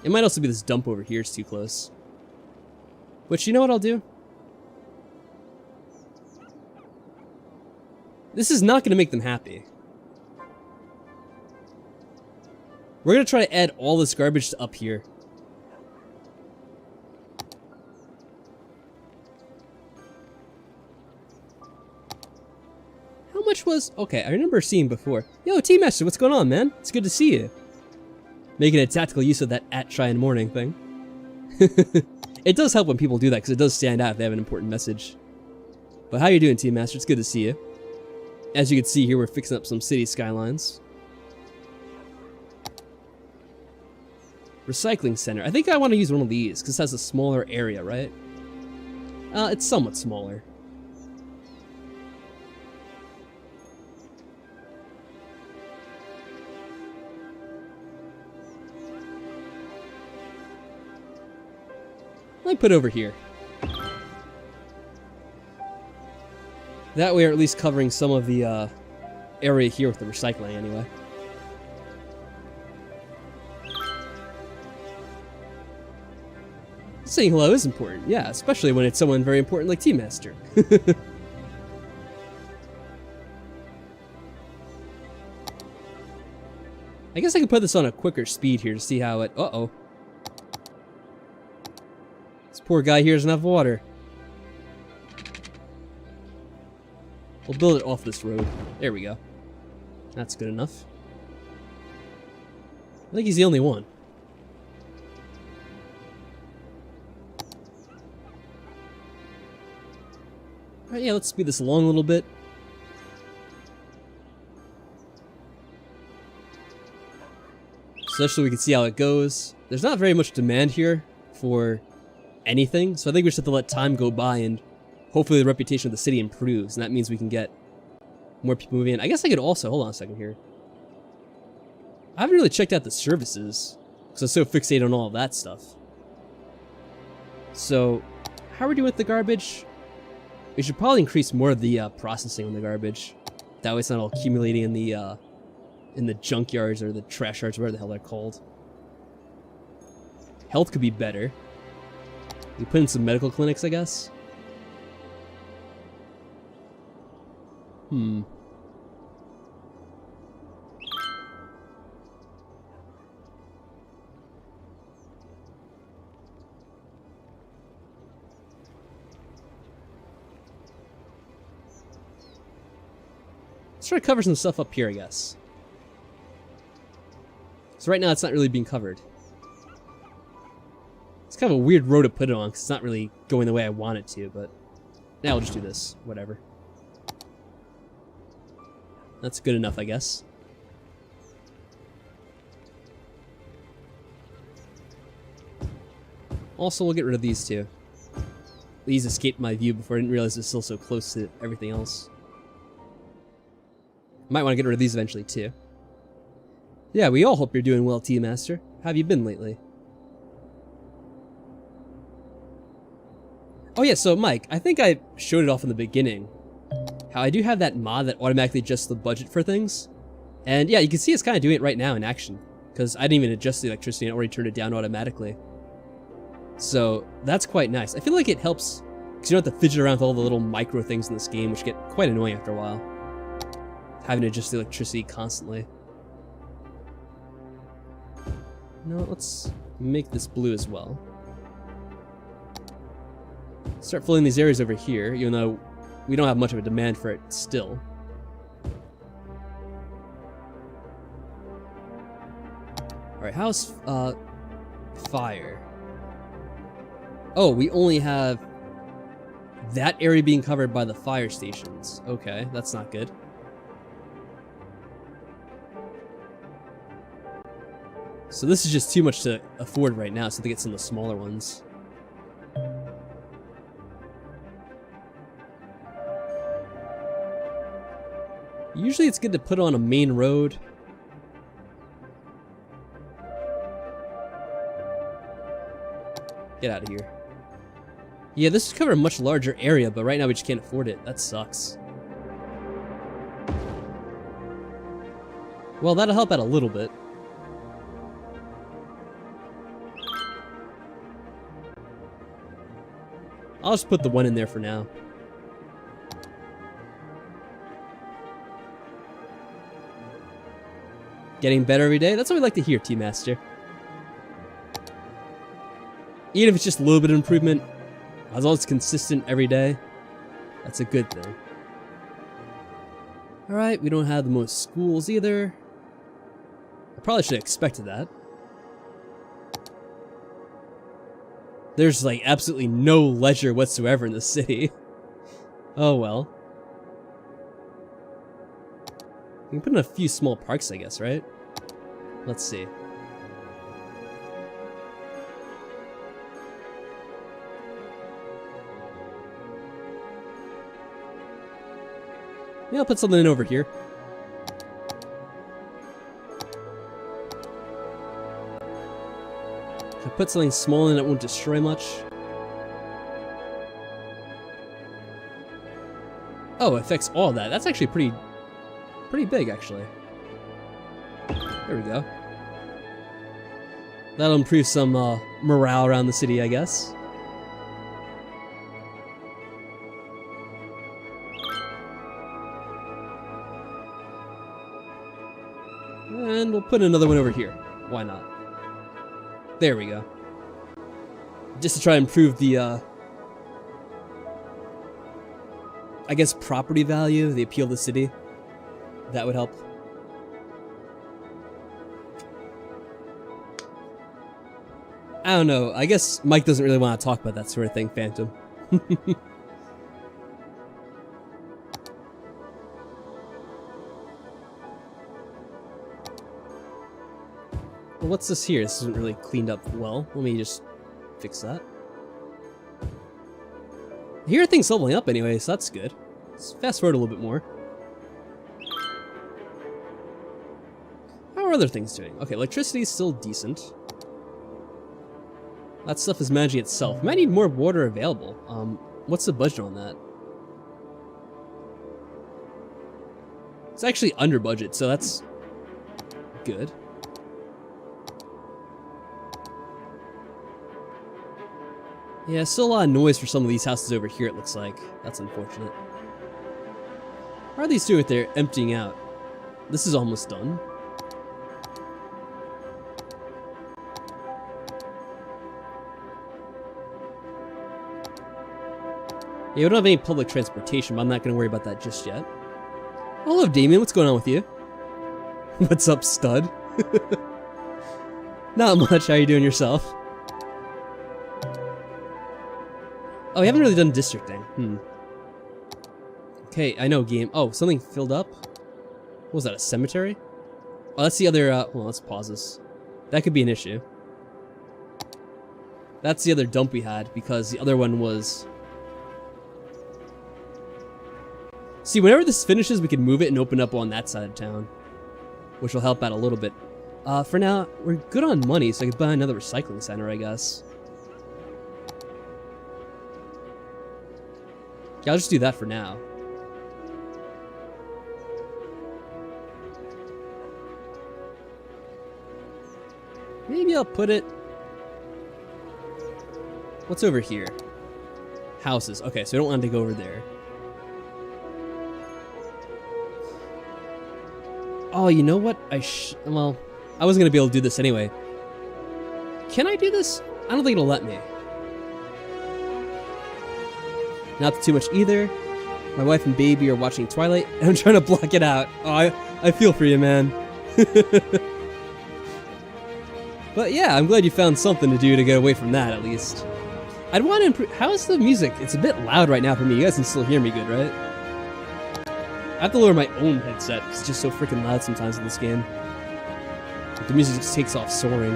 It might also be this dump over here is too close. Which, you know what I'll do? This is not going to make them happy. We're going to try to add all this garbage to up here. How much was... Okay, I remember seeing before. Yo, Team Master, what's going on, man? It's good to see you. Making a tactical use of that @try in morning thing. It does help when people do that, because it does stand out if they have an important message. But how you doing, Team Master? It's good to see you. As you can see here, we're fixing up some city skylines. Recycling center. I think I want to use one of these, because it has a smaller area, right? It's somewhat smaller. Let me put it over here. That way we're at least covering some of the area here with the recycling anyway. Saying hello is important, yeah, especially when it's someone very important like Team Master. I guess I can put this on a quicker speed here to see how it... Uh-oh. This poor guy here doesn't have water. We'll build it off this road. There we go. That's good enough. I think he's the only one. Alright, yeah, let's speed this along a little bit. So we can see how it goes. There's not very much demand here for anything, so I think we just have to let time go by and hopefully the reputation of the city improves, and that means we can get more people moving in. I guess I could also, hold on a second here. I haven't really checked out the services, because I'm so fixated on all of that stuff. So, how are we doing with the garbage? We should probably increase more of the processing on the garbage. That way it's not all accumulating in the junkyards or the trash yards, whatever the hell they're called. Health could be better. We put in some medical clinics, I guess. Let's try to cover some stuff up here, I guess. So right now it's not really being covered. It's kind of a weird road to put it on because it's not really going the way I want it to, but now I'll just do this. Whatever. That's good enough, I guess. Also, we'll get rid of these two. These escaped my view before I didn't realize it's still so close to everything else. Might want to get rid of these eventually, too. Yeah, we all hope you're doing well, Team Master. How have you been lately? Oh yeah, so Mike, I think I showed it off in the beginning. How I do have that mod that automatically adjusts the budget for things. And yeah, you can see it's kind of doing it right now in action. Because I didn't even adjust the electricity and it already turned it down automatically. So, that's quite nice. I feel like it helps, because you don't have to fidget around with all the little micro things in this game, which get quite annoying after a while. Having to adjust the electricity constantly. No, let's make this blue as well. Start filling these areas over here, even though we don't have much of a demand for it still. Alright, how's fire? Oh, we only have That area being covered by the fire stations. Okay, that's not good. So this is just too much to afford right now, so they get some of the smaller ones. Usually it's good to put on a main road. Get out of here. Yeah, this would cover a much larger area, but right now we just can't afford it. That sucks. Well, that'll help out a little bit. I'll just put the one in there for now. Getting better every day? That's what we like to hear, T-Master. Even if it's just a little bit of improvement, as long as it's consistent every day, that's a good thing. Alright, we don't have the most schools either. I probably should have expected that. There's like absolutely no leisure whatsoever in the city. Oh well. We can put in a few small parks, I guess, right? Let's see. Yeah, I'll put something in over here. If I put something small in, it won't destroy much. Oh, it affects all of that. That's actually pretty big, actually. There we go. That'll improve some morale around the city, I guess. And we'll put another one over here. Why not? There we go. Just to try and improve the, I guess, property value, the appeal of the city. That would help. I don't know. I guess Mike doesn't really want to talk about that sort of thing, Phantom. Well, what's this here? This isn't really cleaned up well. Let me just fix that. Here things leveling up anyway, so that's good. Let's fast forward a little bit more. How are other things doing? Okay, electricity is still decent. That stuff is managing itself. Might need more water available. What's the budget on that? It's actually under budget, so that's good. Yeah, still a lot of noise for some of these houses over here, it looks like. That's unfortunate. How are these doing if they're emptying out? This is almost done. Yeah, we don't have any public transportation, but I'm not going to worry about that just yet. Hello, Damien. What's going on with you? What's up, stud? Not much. How you doing yourself? Oh, we haven't really done districting. Okay, I know game. Oh, something filled up? What was that, a cemetery? Oh, that's the other, well, let's pause this. That could be an issue. That's the other dump we had, because the other one was... See, whenever this finishes, we can move it and open up on that side of town, which will help out a little bit. For now, we're good on money, so I could buy another recycling center, I guess. Yeah, I'll just do that for now. Maybe I'll put it... What's over here? Houses. Okay, so I don't want to go over there. Oh, you know what? Well, I wasn't going to be able to do this anyway. Can I do this? I don't think it'll let me. Not too much either. My wife and baby are watching Twilight, and I'm trying to block it out. Oh, I feel for you, man. But yeah, I'm glad you found something to do to get away from that, at least. I'd want to improve. How is the music? It's a bit loud right now for me. You guys can still hear me good, right? I have to lower my own headset because it's just so freaking loud sometimes in this game. The music just takes off soaring.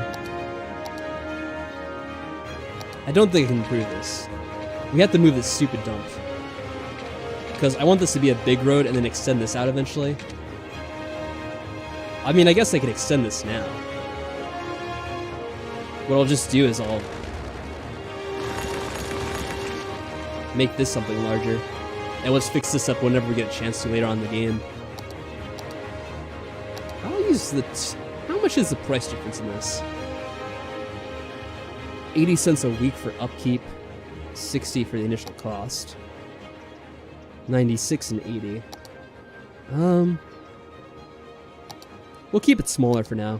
I don't think I can improve this. We have to move this stupid dump. Because I want this to be a big road and then extend this out eventually. I mean, I guess I could extend this now. What I'll just do is I'll make this something larger. And let's fix this up whenever we get a chance to later on in the game. I'll use the... How much is the price difference in this? 80 cents a week for upkeep. 60 for the initial cost. 96 and 80. We'll keep it smaller for now.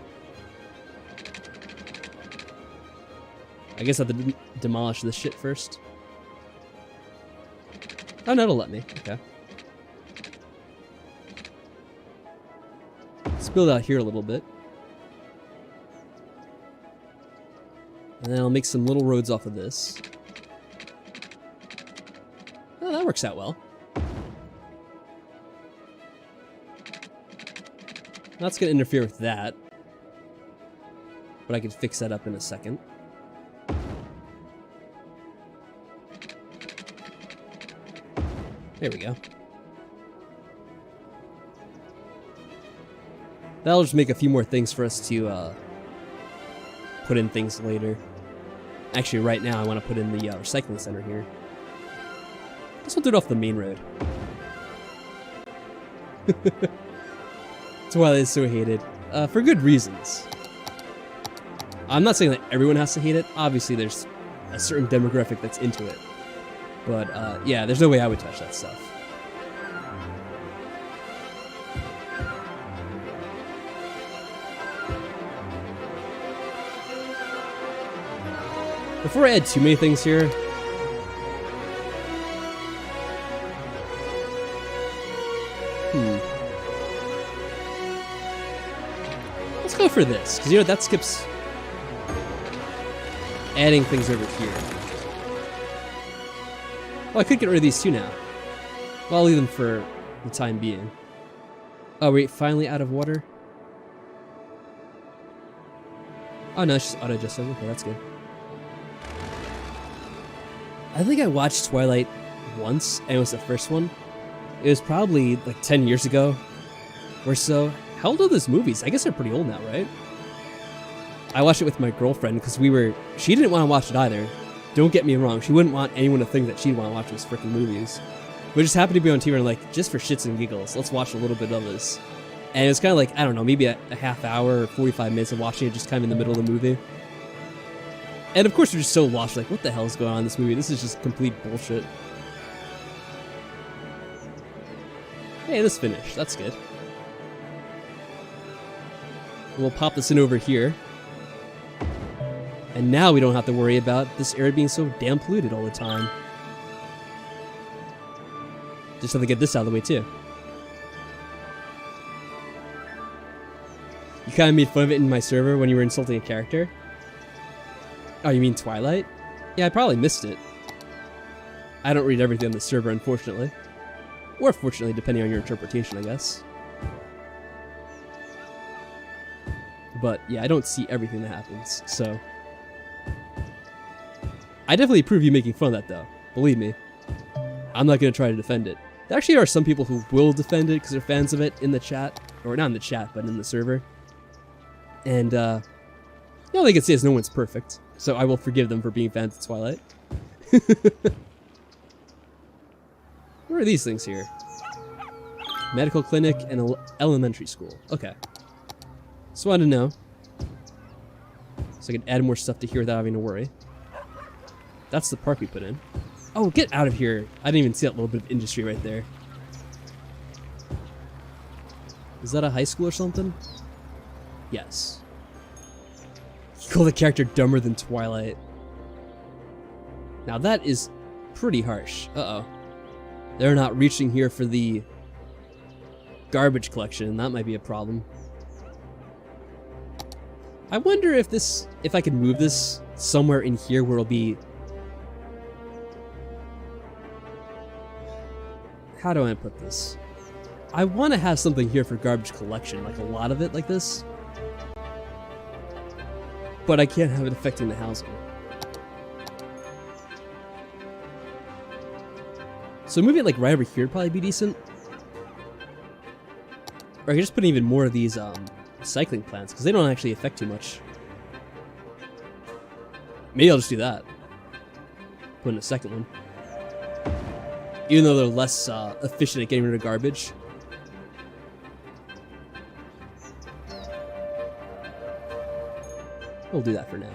I guess I have to demolish this shit first. Oh, no, it'll let me. Okay. Let's build out here a little bit. And then I'll make some little roads off of this. Oh, that works out well. That's going to interfere with that. But I can fix that up in a second. There we go. That'll just make a few more things for us to put in things later. Actually, right now I want to put in the recycling center here. Guess we'll do it off the main road. That's why it's so hated. For good reasons. I'm not saying that everyone has to hate it. Obviously, there's a certain demographic that's into it. But, yeah, there's no way I would touch that stuff. Before I add too many things here... Let's go for this, because, you know, that skips adding things over here. Oh, I could get rid of these two now. Well, I'll leave them for the time being. Oh, wait, finally out of water? Oh, no, it's just auto-adjusting. Okay, that's good. I think I watched Twilight once, and it was the first one. It was probably like 10 years ago or so. How old are those movies? I guess they're pretty old now, right? I watched it with my girlfriend because she didn't want to watch it either. Don't get me wrong, she wouldn't want anyone to think that she'd want to watch those freaking movies. We just happened to be on TV and like, just for shits and giggles, let's watch a little bit of this. And it was kind of like, I don't know, maybe a half hour or 45 minutes of watching it just kind of in the middle of the movie. And of course we're just so lost, like, what the hell is going on in this movie? This is just complete bullshit. Hey, this finished. That's good. We'll pop this in over here. And now we don't have to worry about this area being so damn polluted all the time. Just have to get this out of the way too. You kind of made fun of it in my server when you were insulting a character? Oh, you mean Twilight? Yeah, I probably missed it. I don't read everything on the server, unfortunately. Or fortunately, depending on your interpretation, I guess. But yeah, I don't see everything that happens, so... I definitely approve you making fun of that, though. Believe me. I'm not going to try to defend it. There actually are some people who will defend it because they're fans of it in the chat. Or not in the chat, but in the server. And, all they can say is no one's perfect. So I will forgive them for being fans of Twilight. Where are these things here? Medical clinic and elementary school. Okay. Just wanted to know. So I can add more stuff to here without having to worry. That's the park we put in. Oh, get out of here. I didn't even see that little bit of industry right there. Is that a high school or something? Yes. You call the character dumber than Twilight. Now that is pretty harsh. Uh-oh. They're not reaching here for the garbage collection. That might be a problem. I wonder if I can move this somewhere in here where it'll be how do I put this? I want to have something here for garbage collection, like a lot of it like this. But I can't have it affecting the housing. So moving it like right over here would probably be decent. Or I could just put even more of these cycling plants, because they don't actually affect too much. Maybe I'll just do that. Put in a second one. Even though they're less efficient at getting rid of garbage. We'll do that for now.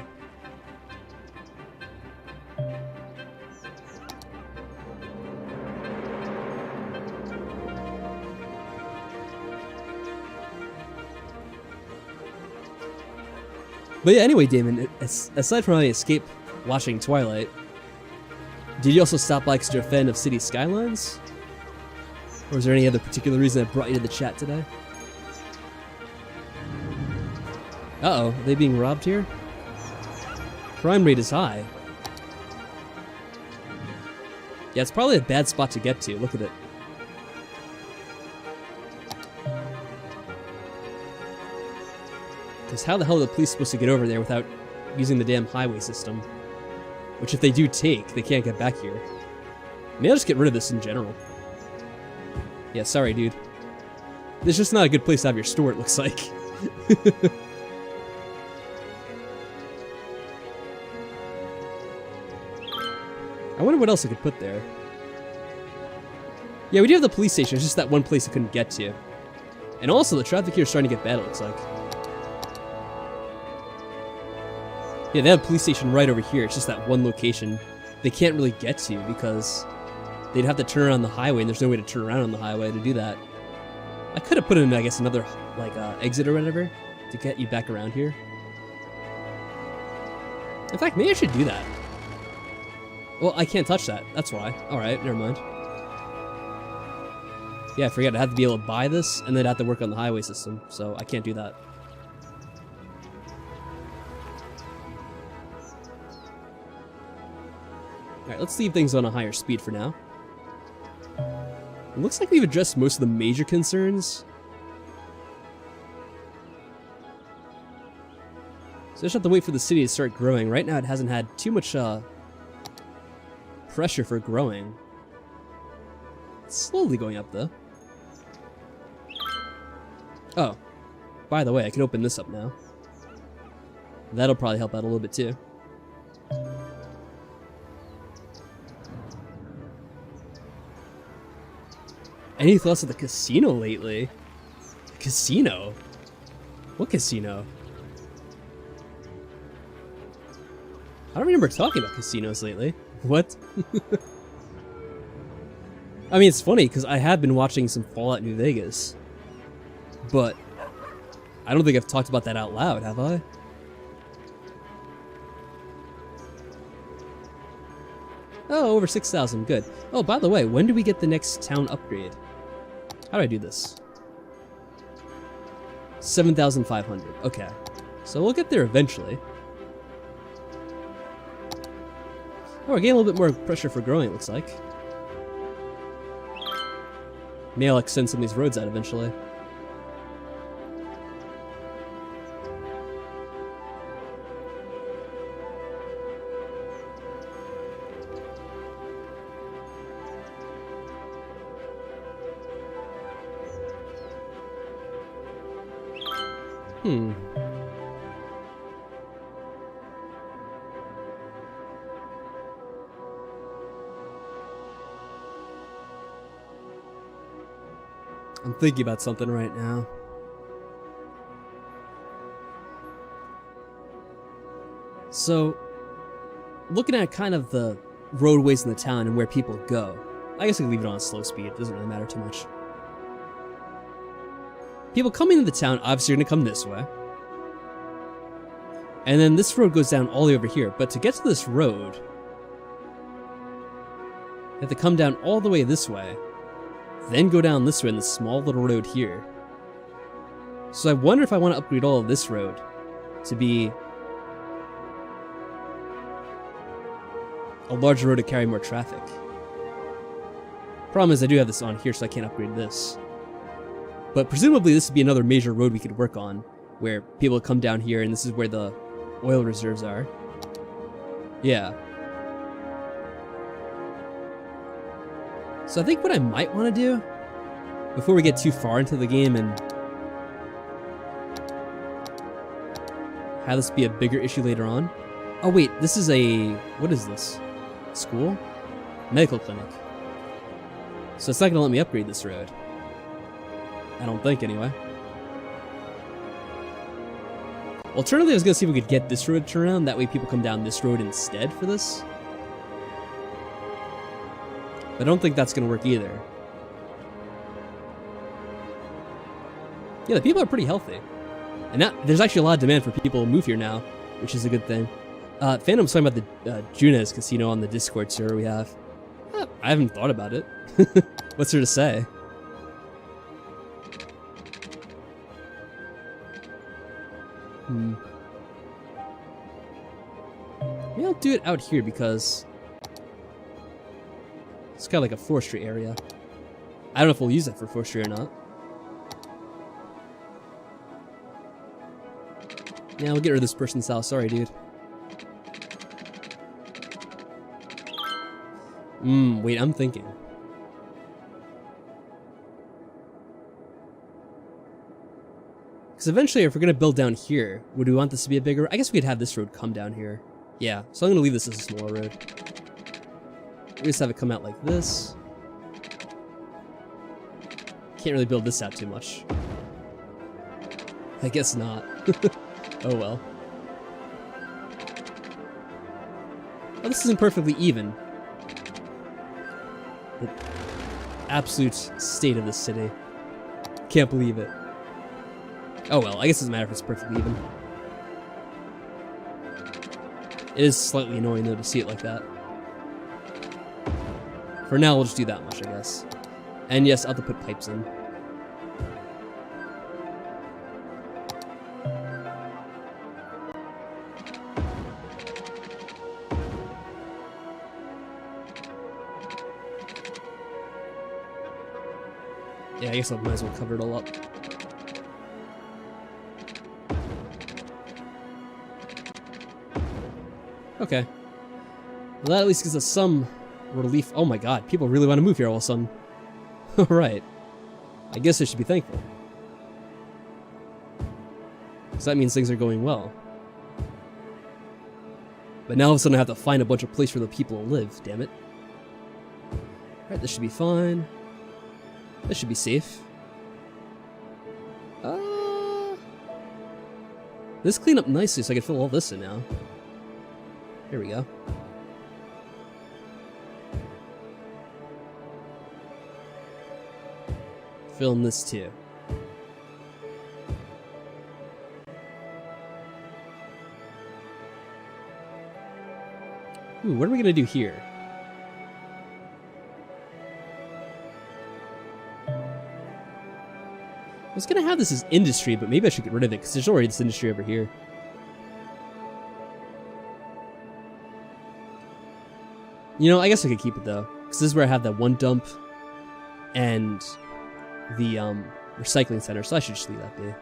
But yeah, anyway, Damon, aside from having escape watching Twilight, did you also stop by because you're a fan of City Skylines? Or is there any other particular reason that brought you to the chat today? Uh-oh, are they being robbed here? Crime rate is high. Yeah, it's probably a bad spot to get to. Look at it. Because how the hell are the police supposed to get over there without using the damn highway system? Which if they do take, they can't get back here. Maybe I'll just get rid of this in general. Yeah, sorry, dude. This is just not a good place to have your store, it looks like. I wonder what else I could put there. Yeah, we do have the police station, it's just that one place I couldn't get to. And also, the traffic here is starting to get bad, it looks like. Yeah, they have a police station right over here. It's just that one location they can't really get to because they'd have to turn around the highway, and there's no way to turn around on the highway to do that. I could have put in, I guess, another like exit or whatever to get you back around here. In fact, maybe I should do that. Well, I can't touch that. That's why. All right, never mind. Yeah, I forget. I have to be able to buy this, and then I have to work on the highway system, so I can't do that. Alright, let's leave things on a higher speed for now. It looks like we've addressed most of the major concerns. So I just have to wait for the city to start growing. Right now it hasn't had too much pressure for growing. It's slowly going up though. Oh, by the way, I can open this up now. That'll probably help out a little bit too. Any thoughts of the casino lately? Casino? What casino? I don't remember talking about casinos lately. What? I mean, it's funny because I have been watching some Fallout New Vegas, but I don't think I've talked about that out loud, have I? Oh, over 6,000, good. Oh, by the way, when do we get the next town upgrade? How do I do this? 7,500, okay. So we'll get there eventually. Oh, we're getting a little bit more pressure for growing, it looks like. Maybe I'll extend some of these roads out eventually. I'm thinking about something right now. So, looking at kind of the roadways in the town and where people go, I guess I can leave it on slow speed, it doesn't really matter too much. People coming into the town obviously are going to come this way. And then this road goes down all the way over here, but to get to this road, you have to come down all the way this way, then go down this way in this small little road here. So I wonder if I want to upgrade all of this road to be a larger road to carry more traffic. Problem is I do have this on here, so I can't upgrade this. But presumably this would be another major road we could work on, where people come down here, and this is where the oil reserves are. Yeah. So I think what I might want to do, before we get too far into the game and have this be a bigger issue later on. Oh wait, this is a... what is this? School? Medical clinic. So it's not going to let me upgrade this road. I don't think, anyway. Alternatively, I was going to see if we could get this road to turn around. That way people come down this road instead for this. But I don't think that's going to work either. Yeah, the people are pretty healthy. And now, there's actually a lot of demand for people to move here now, which is a good thing. Phantom's talking about the Junes Casino on the Discord server we have. I haven't thought about it. What's there to say? Maybe I'll do it out here because it's kind of like a forestry area. I don't know if we'll use it for forestry or not. Yeah, we'll get rid of this person's house. Sorry, dude. Wait, I'm thinking. Because eventually, if we're going to build down here, would we want this to be a bigger... I guess we could have this road come down here. Yeah, so I'm going to leave this as a smaller road. We just have it come out like this. Can't really build this out too much. I guess not. Oh well. Oh, this isn't perfectly even. The absolute state of this city. Can't believe it. Oh well, I guess it doesn't matter if it's perfectly even. It is slightly annoying though to see it like that. For now, we'll just do that much, I guess. And yes, I'll have to put pipes in. Yeah, I guess I might as well cover it all up. Okay. Well, that at least gives us some relief. Oh my god, people really want to move here all of a sudden. Alright. I guess I should be thankful. Because that means things are going well. But now all of a sudden I have to find a bunch of place for the people to live, damn it. Alright, this should be fine. This should be safe. This cleaned up nicely so I can fill all this in now. Here we go. Fill in this too. Ooh, what are we gonna do here? I was gonna have this as industry, but maybe I should get rid of it because there's already this industry over here. You know, I guess I could keep it though, because this is where I have that one dump and the recycling center, so I should just leave that be.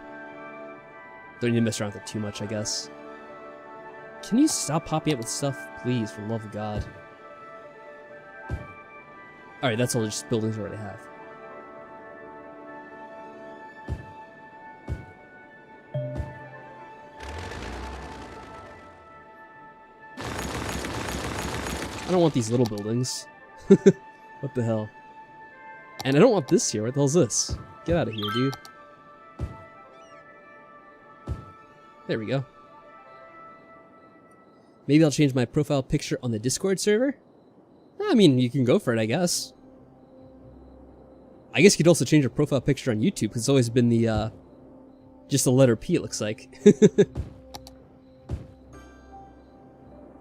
Don't need to mess around with it too much, I guess. Can you stop popping up with stuff, please, for the love of God? Alright, that's all just buildings we already have. I don't want these little buildings. What the hell? And I don't want this here. What the hell is this? Get out of here, dude. There we go. Maybe I'll change my profile picture on the Discord server? I mean, you can go for it, I guess. I guess you could also change your profile picture on YouTube, because it's always been the, just the letter P, it looks like.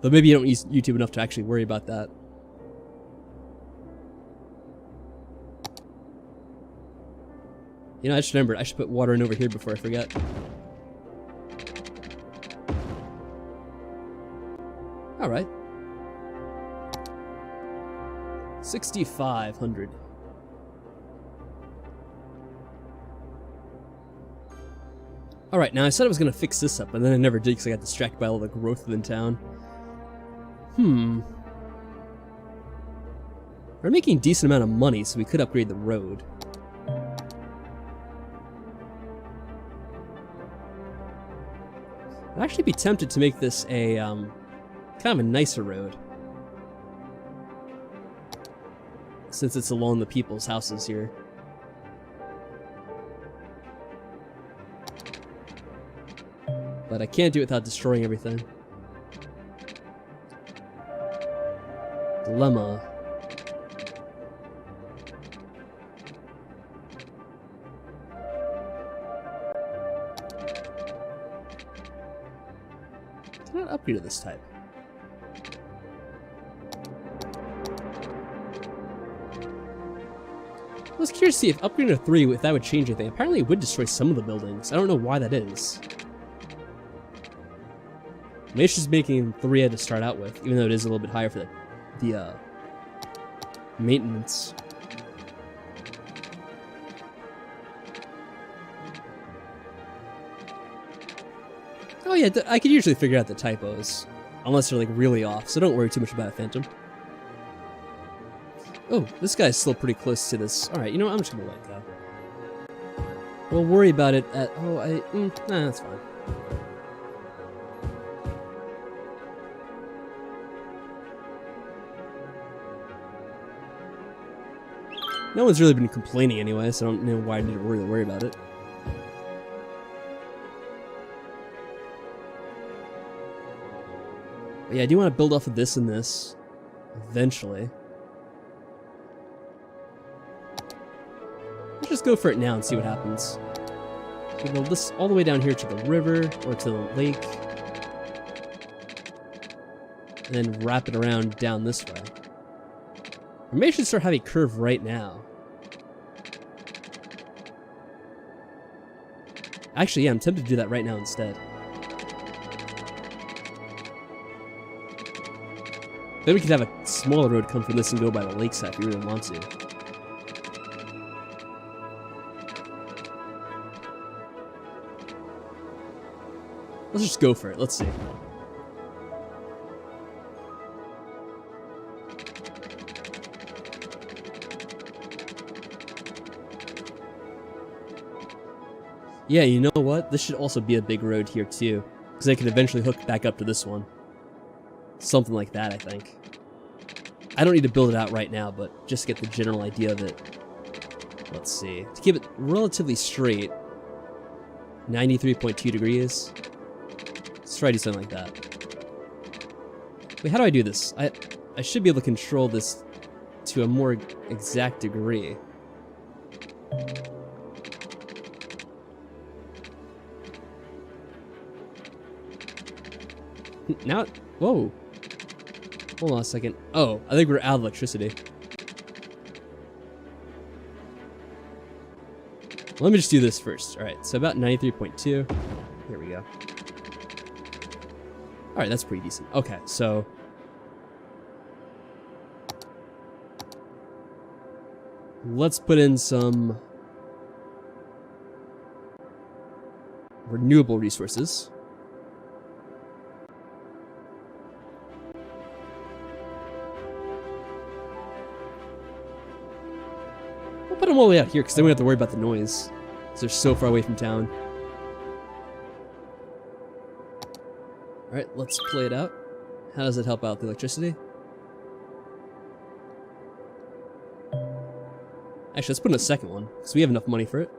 But maybe you don't use YouTube enough to actually worry about that. You know, I just remembered, I should put water in over here before I forget. Alright. 6,500. Alright, now I said I was going to fix this up, but then I never did because I got distracted by all the growth within town. We're making a decent amount of money, so we could upgrade the road. I'd actually be tempted to make this a, kind of a nicer road. Since it's along the people's houses here. But I can't do it without destroying everything. Dilemma. Cannot upgrade to this type. I was curious to see if upgrading to 3, if that would change anything. Apparently it would destroy some of the buildings. I don't know why that is. Maybe it's just making 3 I had to start out with, even though it is a little bit higher for the maintenance. Oh yeah, I could usually figure out the typos, unless they're like really off, so don't worry too much about it, Phantom. Oh, this guy's still pretty close to this. Alright, you know what, I'm just gonna let it go. We'll worry about it at... nah, that's fine. No one's really been complaining anyway, so I don't know why I need to really worry about it. But yeah, I do want to build off of this and this, eventually. Let's just go for it now and see what happens. We'll build this all the way down here to the river, or to the lake. And then wrap it around down this way. Or maybe I should start having a curve right now. Actually, yeah, I'm tempted to do that right now instead. Then we could have a smaller road come from this and go by the lakeside if you really want to. Let's just go for it. Let's see. Yeah, you know what? This should also be a big road here too, because I could eventually hook back up to this one. Something like that, I think. I don't need to build it out right now, but just get the general idea of it. Let's see. To keep it relatively straight, 93.2 degrees. Let's try to do something like that. Wait, how do I do this? I should be able to control this to a more exact degree. Now, whoa. Hold on a second. Oh, I think we're out of electricity. Let me just do this first. Alright, so about 93.2. Here we go. Alright, that's pretty decent. Okay, so... let's put in some... renewable resources. Put them all the way out here, because then we don't have to worry about the noise. Because they're so far away from town. Alright, let's play it out. How does it help out the electricity? Actually, let's put in a second one, because we have enough money for it.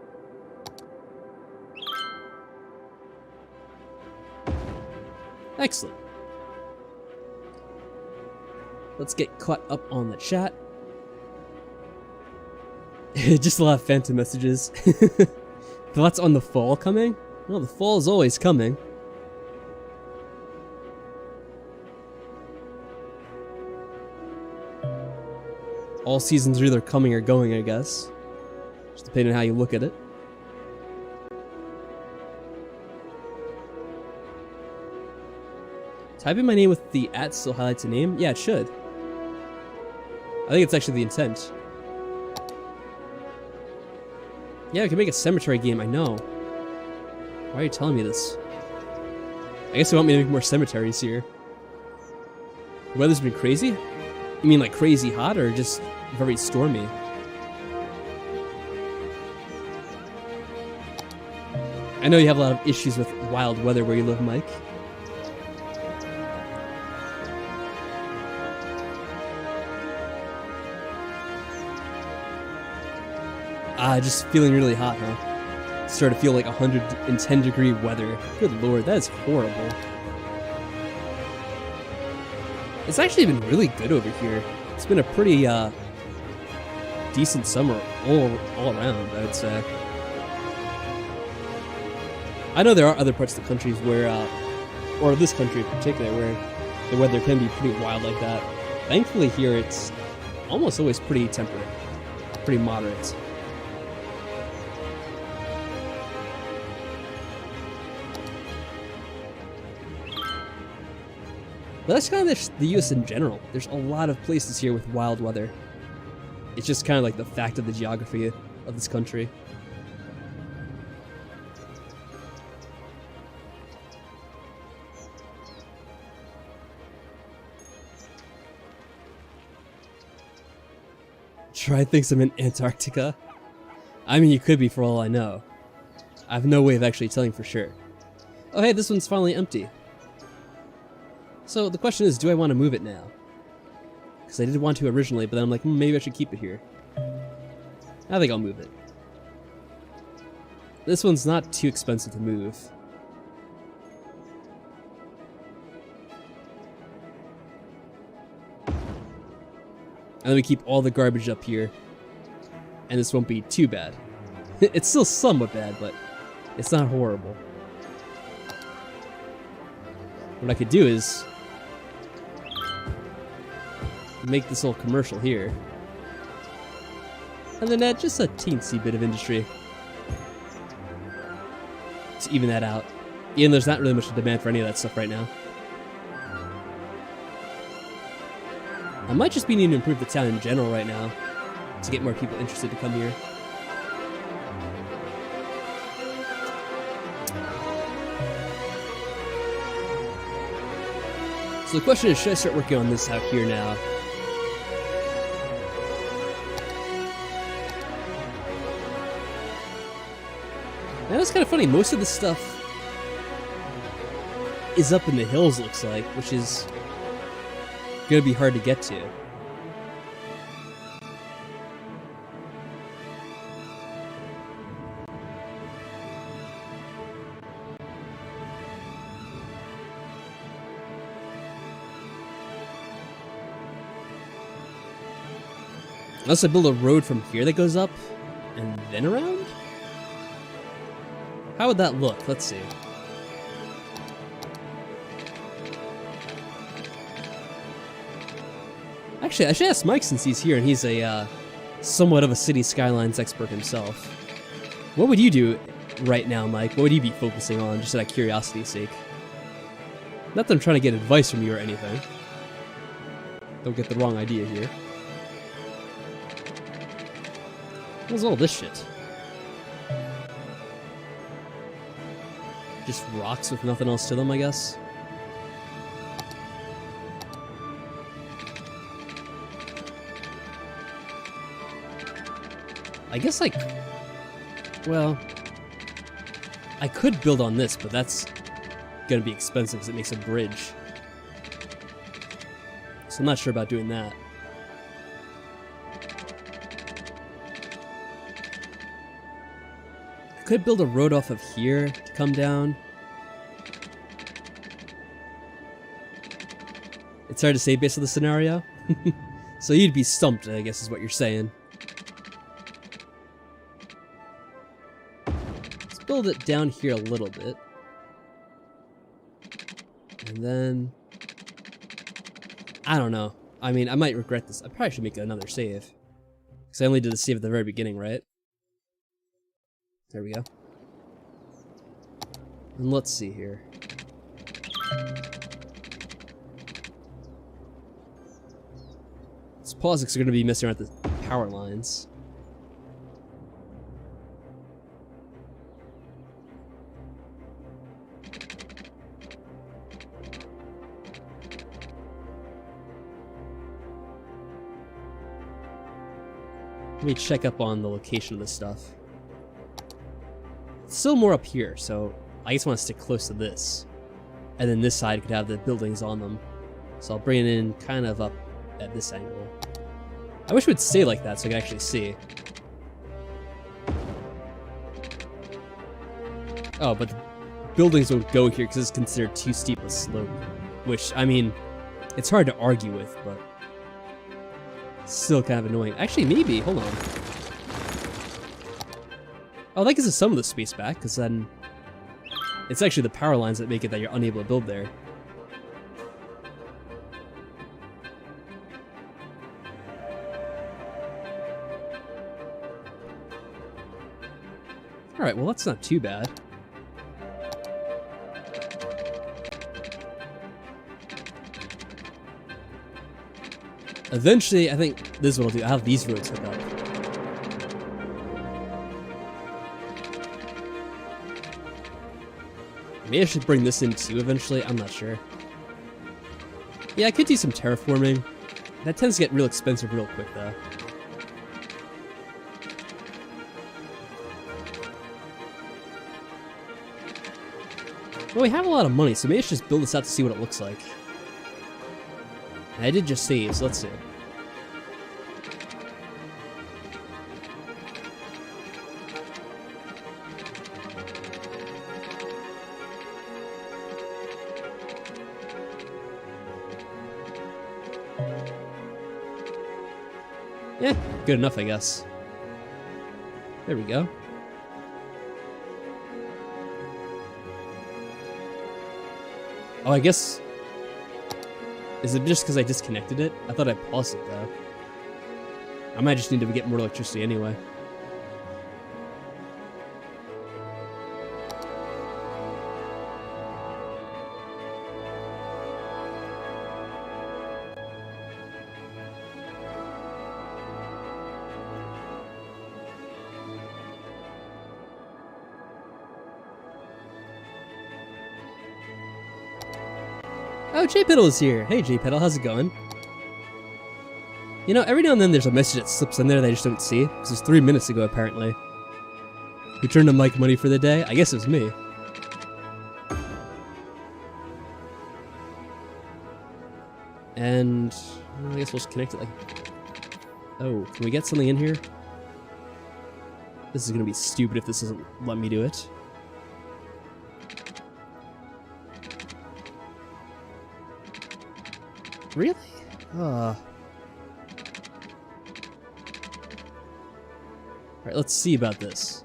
Excellent. Let's get caught up on the chat. Just a lot of phantom messages. Thoughts on the fall coming? Well, the fall is always coming. All seasons are either coming or going, I guess. Just depending on how you look at it. Typing my name with the @ still highlights a name? Yeah, it should. I think it's actually the intent. Yeah, we can make a cemetery game, I know. Why are you telling me this? I guess you want me to make more cemeteries here. The weather's been crazy? You mean like crazy hot or just very stormy? I know you have a lot of issues with wild weather where you live, Mike. Just feeling really hot, huh? Started to feel like 110-degree weather. Good lord, that is horrible. It's actually been really good over here. It's been a pretty decent summer all around, I would say. I know there are other parts of the country where, or this country in particular, where the weather can be pretty wild like that. Thankfully here it's almost always pretty temperate, pretty moderate. But that's kind of the US in general. There's a lot of places here with wild weather. It's just kind of like the fact of the geography of this country. Try thinks I'm in Antarctica. I mean, you could be for all I know. I have no way of actually telling for sure. Oh hey, this one's finally empty. So the question is, do I want to move it now? Because I did want to originally, but then I'm like, maybe I should keep it here. I think I'll move it. This one's not too expensive to move. And then we keep all the garbage up here. And this won't be too bad. It's still somewhat bad, but it's not horrible. What I could do is make this little commercial here. And then add just a teensy bit of industry to even that out. Even though there's not really much demand for any of that stuff right now. I might just be needing to improve the town in general right now to get more people interested to come here. So the question is, should I start working on this out here now? Now that's kind of funny, most of this stuff is up in the hills, looks like, which is gonna be hard to get to. Unless I build a road from here that goes up and then around? How would that look? Let's see. Actually, I should ask Mike since he's here and he's a somewhat of a city skylines expert himself. What would you do right now, Mike? What would you be focusing on, just out of curiosity's sake? Not that I'm trying to get advice from you or anything. Don't get the wrong idea here. What's all this shit? Just rocks with nothing else to them, I guess? I guess well, I could build on this, but that's gonna be expensive because it makes a bridge. So I'm not sure about doing that. I could build a road off of here to come down. It's hard to say based on the scenario. So you'd be stumped, I guess is what you're saying. Build it down here a little bit. And then I don't know. I mean, I might regret this. I probably should make another save. Because I only did the save at the very beginning, right? There we go. And let's see here. Let's pause because we're going to be messing around with the power lines. Let me check up on the location of this stuff. It's still more up here, so I just want to stick close to this. And then this side could have the buildings on them. So I'll bring it in kind of up at this angle. I wish it would stay like that so I could actually see. Oh, but the buildings won't go here because it's considered too steep a slope. Which, I mean, it's hard to argue with, but still kind of annoying. Actually, maybe. Hold on. Oh, that gives us some of the space back, because then it's actually the power lines that make it that you're unable to build there. Alright, well that's not too bad. Eventually, I think this is what I'll do. I'll have these roads hook up. Maybe I should bring this in too eventually. I'm not sure. Yeah, I could do some terraforming. That tends to get real expensive real quick though. Well, we have a lot of money, so maybe I should just build this out to see what it looks like. And I did just save, so let's see. Yeah, good enough, I guess. There we go. Oh, I guess... Is it just because I disconnected it? I thought I paused it, though. I might just need to get more electricity anyway. Oh, J-Pedal is here. Hey, J-Pedal, how's it going? You know, every now and then there's a message that slips in there that I just don't see. Because it was 3 minutes ago, apparently. Who turned to Mike money for the day? I guess it was me. And... I guess we'll just connect it like... Oh, can we get something in here? This is gonna be stupid if this doesn't let me do it. Really? Alright, let's see about this.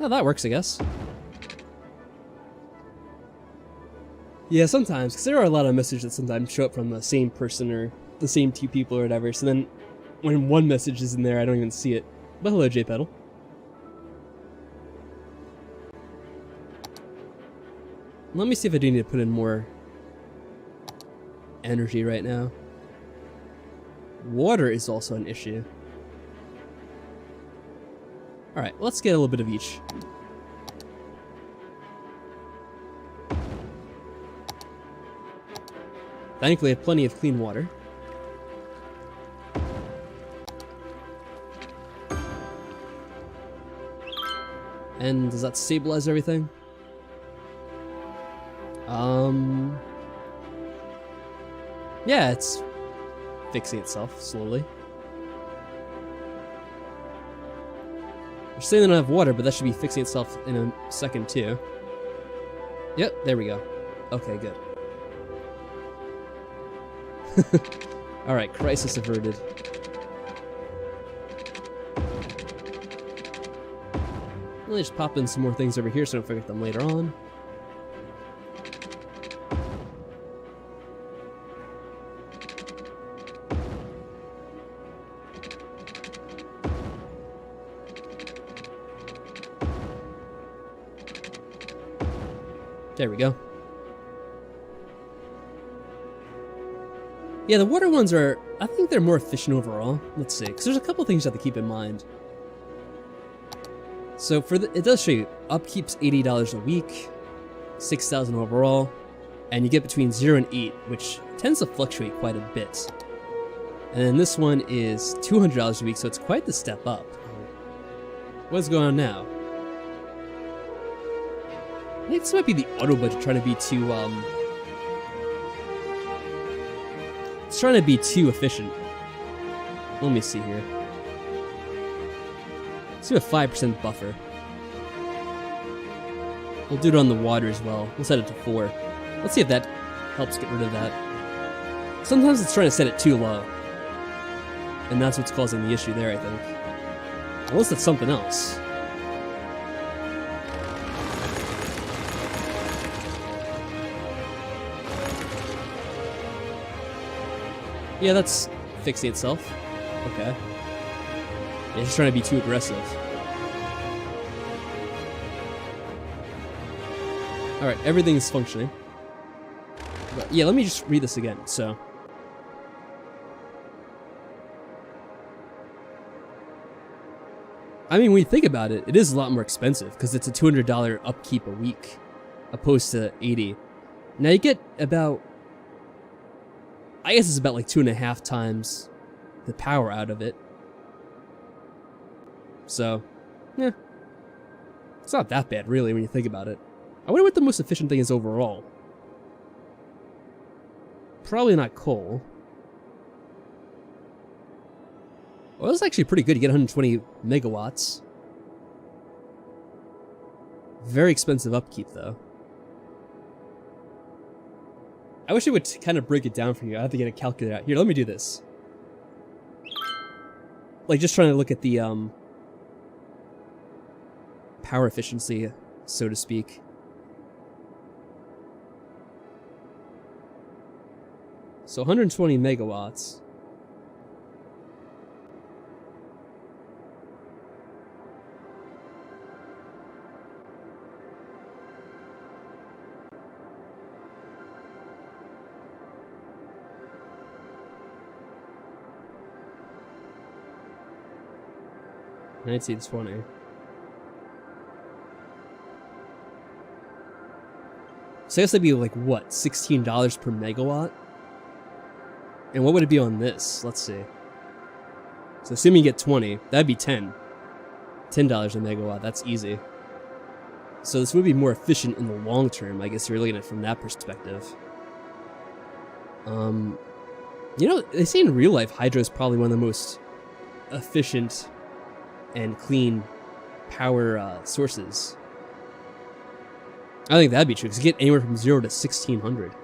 Oh, that works, I guess. Yeah, sometimes, because there are a lot of messages that sometimes show up from the same person or the same two people or whatever, so then when one message is in there, I don't even see it. But hello, J-Pedal. Let me see if I do need to put in more energy right now. Water is also an issue. Alright, let's get a little bit of each. Thankfully, I have plenty of clean water. And does that stabilize everything? Yeah, it's fixing itself slowly. We're saying they don't have water, but that should be fixing itself in a second too. Yep, there we go. Okay, good. Alright, crisis averted. Let me just pop in some more things over here so I don't forget them later on. There we go. Yeah, the water ones are, I think they're more efficient overall. Let's see, because there's a couple things you have to keep in mind. So for the, it does show you, upkeep's $80 a week, 6,000 overall, and you get between 0 and 8, which tends to fluctuate quite a bit. And then this one is $200 a week, so it's quite the step up. What's going on now? I think this might be the auto budget trying to be too, it's trying to be too efficient. Let me see here. Let's do a 5% buffer. We'll do it on the water as well. We'll set it to 4. Let's see if that helps get rid of that. Sometimes it's trying to set it too low. And that's what's causing the issue there, I think. Unless it's something else. Yeah, that's fixing itself. Okay. Yeah, it's just trying to be too aggressive. Alright, everything's functioning. But yeah, let me just read this again, so. I mean, when you think about it, it is a lot more expensive, because it's a $200 upkeep a week, opposed to $80. Now you get about, I guess it's about like 2.5 times the power out of it. So, yeah. It's not that bad, really, when you think about it. I wonder what the most efficient thing is overall. Probably not coal. Well, that's actually pretty good. You get 120 megawatts. Very expensive upkeep, though. I wish it would kind of break it down for you. I have to get a calculator out. Here, let me do this. Like, just trying to look at the, power efficiency, so to speak. So 120 megawatts. $19.20. So I guess that'd be like what, $16 per megawatt? And what would it be on this? Let's see. So assuming you get 20, that'd be 10. $10 a megawatt, that's easy. So this would be more efficient in the long term, I guess you're looking at it from that perspective. You know, they say in real life, hydro is probably one of the most efficient and clean power sources. I think that'd be true, because you get anywhere from 0 to 1,600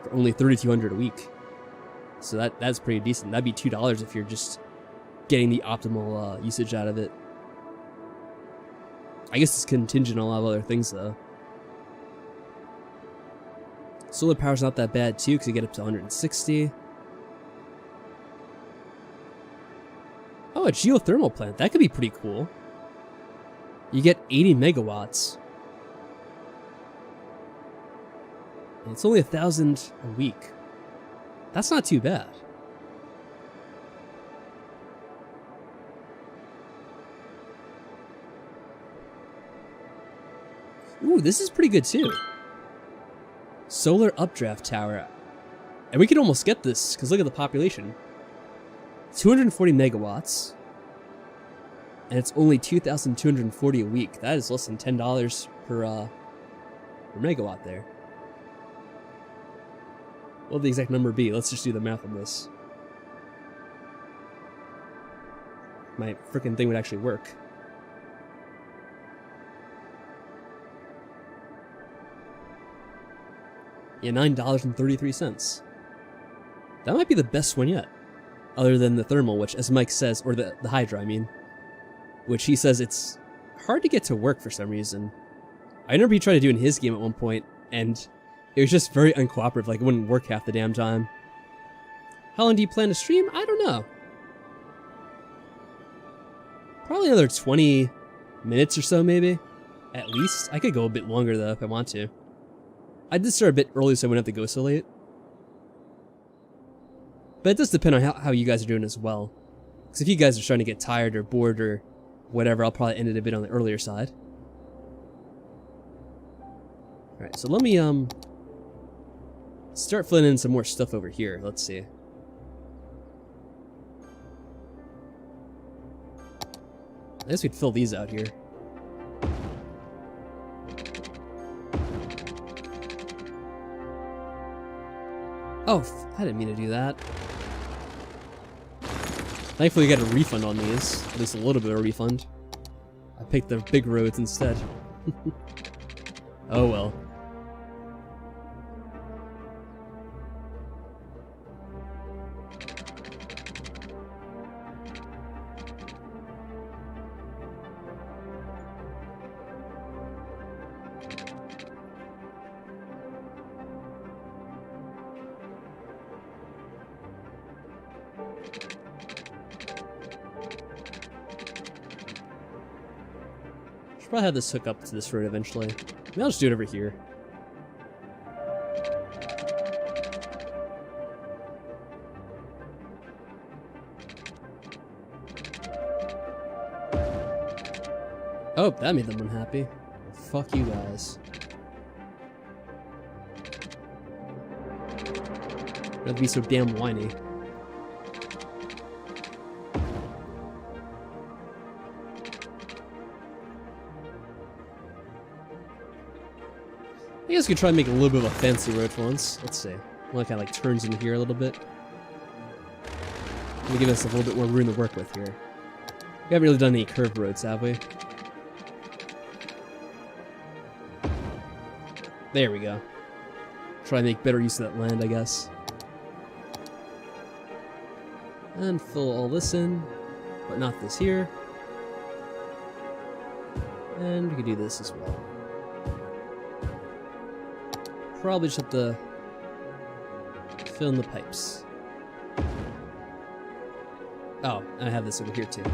for only $3,200 a week. So that's pretty decent. That'd be $2 if you're just getting the optimal usage out of it. I guess it's contingent on a lot of other things, though. Solar power's not that bad, too, because you get up to 160. Oh, a geothermal plant. That could be pretty cool. You get 80 megawatts. And it's only 1,000 a week. That's not too bad. Ooh, this is pretty good too. Solar updraft tower. And we could almost get this, because look at the population. 240 megawatts. And it's only 2,240 a week. That is less than $10 per megawatt there. What would the exact number be? Let's just do the math on this. My frickin' thing would actually work. Yeah, $9.33. That might be the best one yet. Other than the thermal, which, as Mike says, or the hydro, I mean. Which he says it's hard to get to work for some reason. I remember he tried to do in his game at one point, and it was just very uncooperative, like it wouldn't work half the damn time. How long do you plan to stream? I don't know. Probably another 20 minutes or so, maybe. At least. I could go a bit longer, though, if I want to. I did start a bit early, so I wouldn't have to go so late. But it does depend on how you guys are doing as well. Because if you guys are starting to get tired or bored or whatever, I'll probably end it a bit on the earlier side. Alright, so let me, start filling in some more stuff over here. Let's see. I guess we'd fill these out here. Oh, I didn't mean to do that. Thankfully, we got a refund on these. At least a little bit of a refund. I picked the big roads instead. Oh well. Probably have this hook up to this road eventually. Maybe I'll just do it over here. Oh, that made them unhappy. Fuck you guys. Don't be so damn whiny. I guess we could try and make a little bit of a fancy road for once. Let's see. Well, it kind of like turns in here a little bit. Let me give us a little bit more room to work with here. We haven't really done any curved roads, have we? There we go. Try and make better use of that land, I guess. And fill all this in, but not this here. And we could do this as well. Probably just have to fill in the pipes. Oh, and I have this over here too.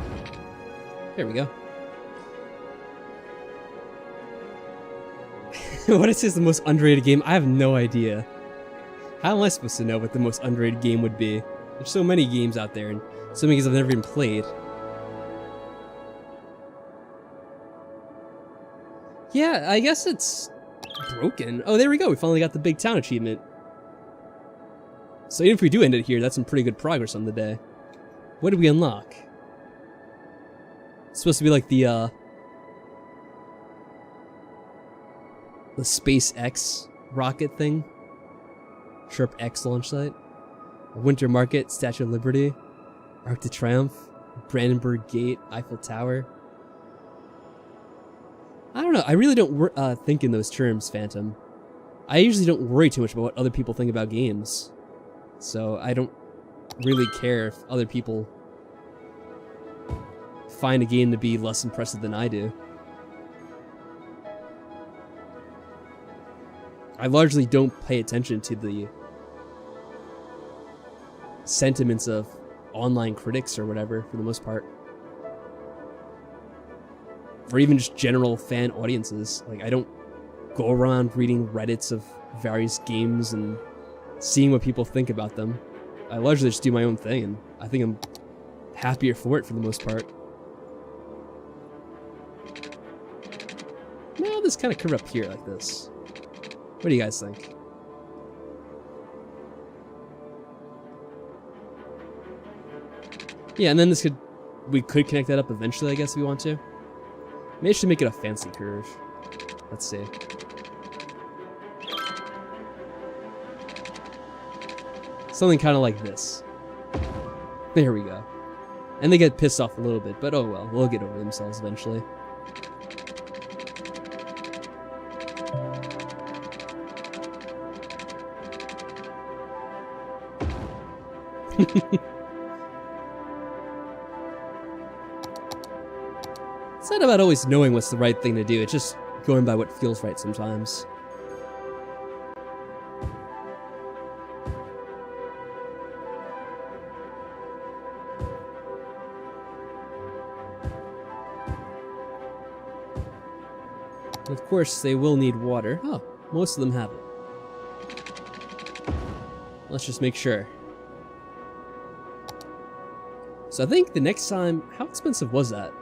There we go. What is this, the most underrated game? I have no idea. How am I supposed to know what the most underrated game would be? There's so many games out there, and so many games I've never even played. Yeah, I guess it's broken. Oh, there we go. We finally got the big town achievement. So even if we do end it here, that's some pretty good progress on the day. What did we unlock? It's supposed to be like the SpaceX rocket thing. Sharp X launch site. A Winter Market, Statue of Liberty, Arc de Triomphe, Brandenburg Gate, Eiffel Tower. I don't know. I really don't think in those terms, Phantom. I usually don't worry too much about what other people think about games. So I don't really care if other people find a game to be less impressive than I do. I largely don't pay attention to the sentiments of online critics or whatever, for the most part. Or even just general fan audiences. Like, I don't go around reading Reddits of various games and seeing what people think about them. I largely just do my own thing, and I think I'm happier for it for the most part. Now this kind of curve up here like this. What do you guys think? Yeah, and then we could connect that up eventually, I guess, if we want to. Maybe I should make it a fancy curve. Let's see. Something kind of like this. There we go. And they get pissed off a little bit, but oh well, we'll get over themselves eventually. It's not about always knowing what's the right thing to do, it's just going by what feels right sometimes. And of course, they will need water. Oh, most of them have it. Let's just make sure. So I think the next time... How expensive was that?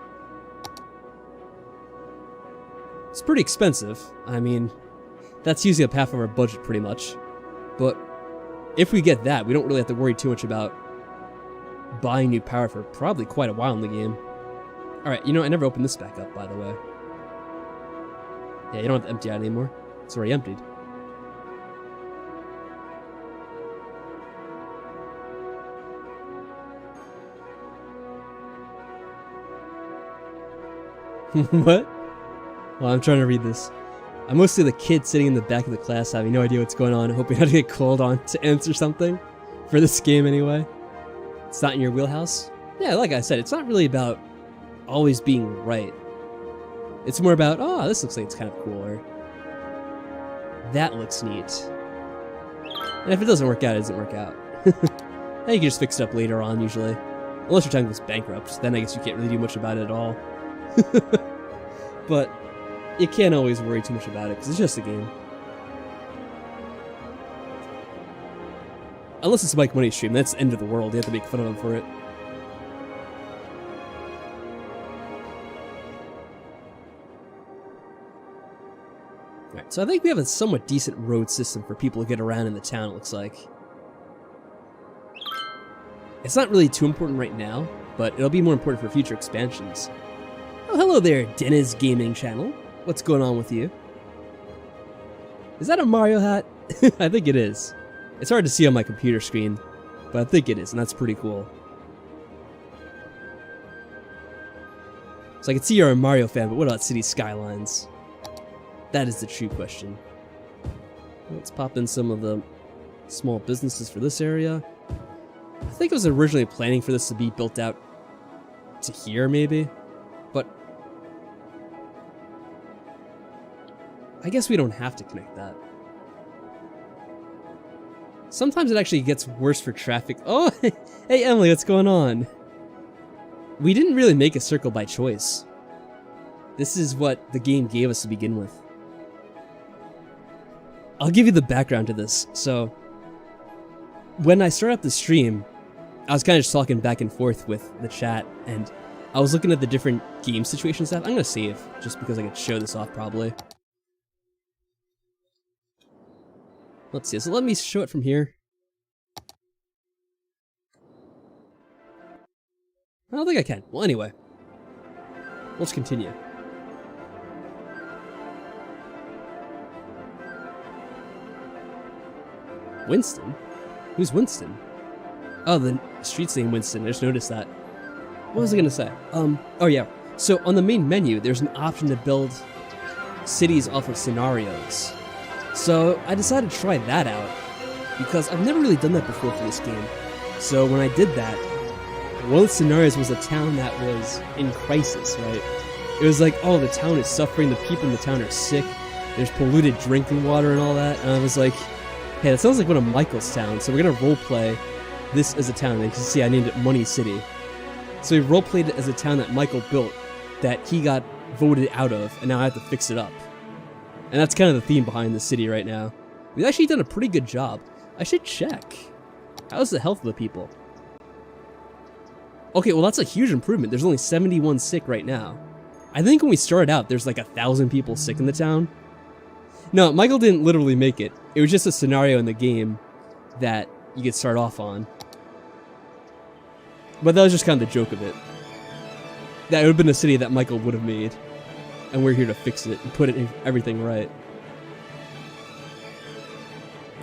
It's pretty expensive. I mean, that's usually up half of our budget pretty much. But if we get that, we don't really have to worry too much about buying new power for probably quite a while in the game. Alright, you know, I never opened this back up, by the way. Yeah, you don't have to empty out anymore. It's already emptied. What? Well, I'm trying to read this. I'm mostly the kid sitting in the back of the class having no idea what's going on, hoping not to get called on to answer something. For this game, anyway. It's not in your wheelhouse. Yeah, like I said, it's not really about always being right. It's more about, oh, this looks like it's kind of cool, or that looks neat. And if it doesn't work out, it doesn't work out. Then you can just fix it up later on, usually. Unless your time goes bankrupt, then I guess you can't really do much about it at all. But you can't always worry too much about it, because it's just a game. Unless it's Mike Money's stream, that's the end of the world. You have to make fun of him for it. Alright, so I think we have a somewhat decent road system for people to get around in the town, it looks like. It's not really too important right now, but it'll be more important for future expansions. Oh, hello there, Dennis Gaming Channel. What's going on with you? Is that a Mario hat? I think it is. It's hard to see on my computer screen, but I think it is, and that's pretty cool. So I can see you're a Mario fan, but what about City Skylines? That is the true question. Let's pop in some of the small businesses for this area. I think I was originally planning for this to be built out to here, maybe, but I guess we don't have to connect that. Sometimes it actually gets worse for traffic. Oh, hey Emily, what's going on? We didn't really make a circle by choice. This is what the game gave us to begin with. I'll give you the background to this. So, when I started up the stream, I was kind of just talking back and forth with the chat, and I was looking at the different game situation stuff. I'm going to save, just because I could show this off probably. Let's see, so let me show it from here. I don't think I can. Well, anyway. Let's continue. Winston? Who's Winston? Oh, the street's named Winston. I just noticed that. What was I gonna say? Oh yeah. So on the main menu, there's an option to build cities off of scenarios. So I decided to try that out, because I've never really done that before for this game. So when I did that, one of the scenarios was a town that was in crisis, right? It was like, oh, the town is suffering, the people in the town are sick, there's polluted drinking water and all that, and I was like, hey, that sounds like one of Michael's towns, so we're gonna roleplay this as a town. And you can see I named it Money City. So we roleplayed it as a town that Michael built, that he got voted out of, and now I have to fix it up. And that's kind of the theme behind the city right now. We've actually done a pretty good job. I should check. How's the health of the people? Okay, well that's a huge improvement. There's only 71 sick right now. I think when we started out, there's like 1,000 people sick in the town. No, Michael didn't literally make it. It was just a scenario in the game that you could start off on. But that was just kind of the joke of it. That would have been a city that Michael would have made. And we're here to fix it and put everything right.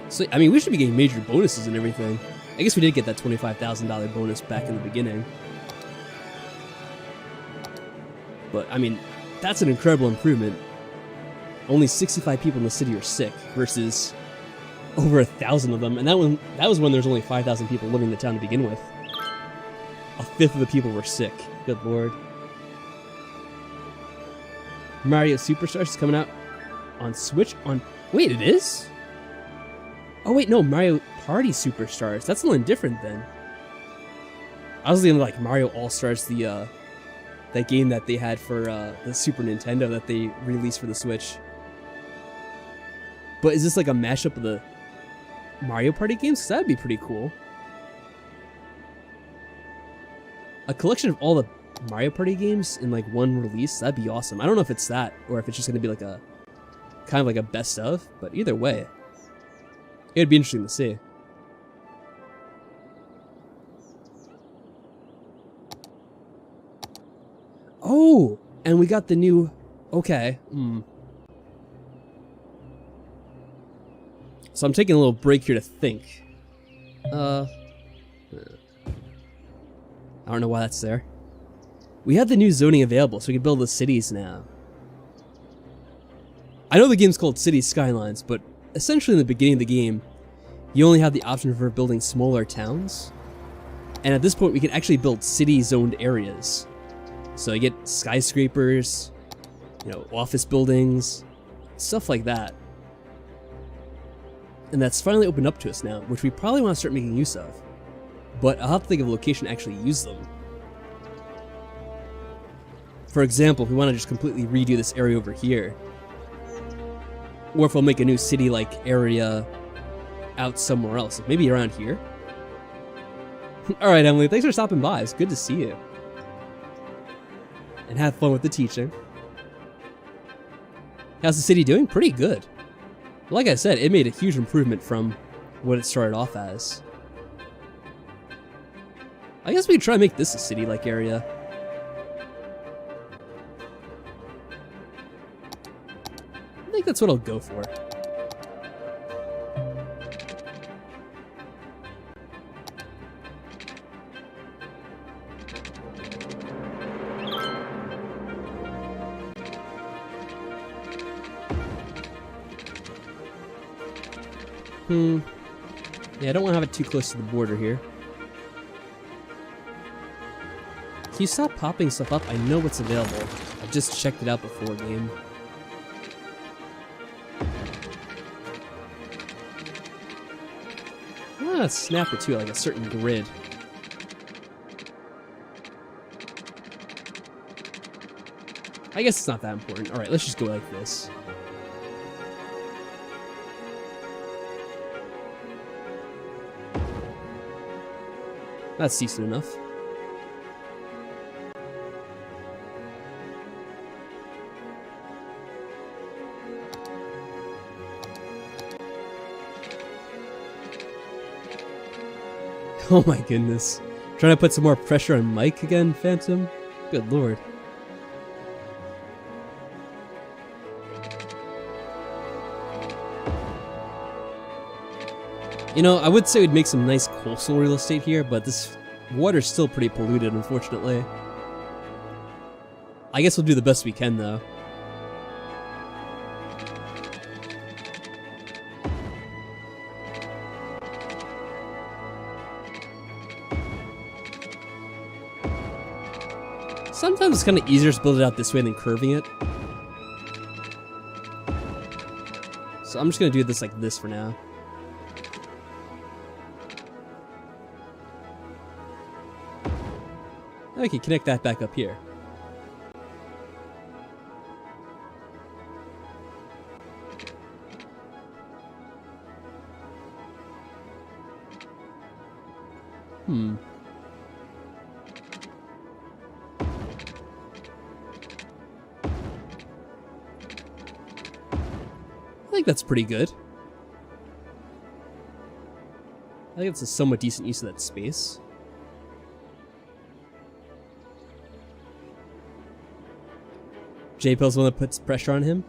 So, I mean, we should be getting major bonuses and everything. I guess we did get that $25,000 bonus back in the beginning. But, I mean, that's an incredible improvement. Only 65 people in the city are sick versus over 1,000 of them. And that was when there's only 5,000 people living in the town to begin with. A fifth of the people were sick. Good lord. Mario Superstars is coming out on Switch on... Wait, it is? Oh wait, no, Mario Party Superstars. That's something different then. I was thinking like Mario All-Stars, that game that they had for the Super Nintendo that they released for the Switch. But is this like a mashup of the Mario Party games? 'Cause that'd be pretty cool. A collection of all the Mario Party games in like one release, that'd be awesome. I don't know if it's that or if it's just gonna be like a kind of like a best of, but either way, it'd be interesting to see. Oh, and we got the new... Okay. So I'm taking a little break here to think. I don't know why that's there. We have the new zoning available, so we can build the cities now. I know the game's called City Skylines, but essentially in the beginning of the game, you only have the option for building smaller towns. And at this point, we can actually build city-zoned areas. So you get skyscrapers, you know, office buildings, stuff like that. And that's finally opened up to us now, which we probably want to start making use of. But I'll have to think of a location to actually use them. For example, if we want to just completely redo this area over here, or if we'll make a new city-like area out somewhere else, like maybe around here. Alright, Emily, thanks for stopping by. It's good to see you. And have fun with the teaching. How's the city doing? Pretty good. Like I said, it made a huge improvement from what it started off as. I guess we could try and make this a city-like area. I think that's what I'll go for. Yeah, I don't want to have it too close to the border here. Can you stop popping stuff up? I know what's available. I just checked it out before game. Ah, snap it too, like a certain grid. I guess it's not that important. Alright, let's just go like this. That's decent enough. Oh my goodness. Trying to put some more pressure on Mike again, Phantom? Good lord. You know, I would say we'd make some nice coastal real estate here, but this water's still pretty polluted, unfortunately. I guess we'll do the best we can, though. Sometimes it's kind of easier to build it out this way than curving it. So I'm just going to do this like this for now. Okay, connect that back up here. I think that's pretty good. I think it's a somewhat decent use of that space. J-Pill's the one that puts pressure on him.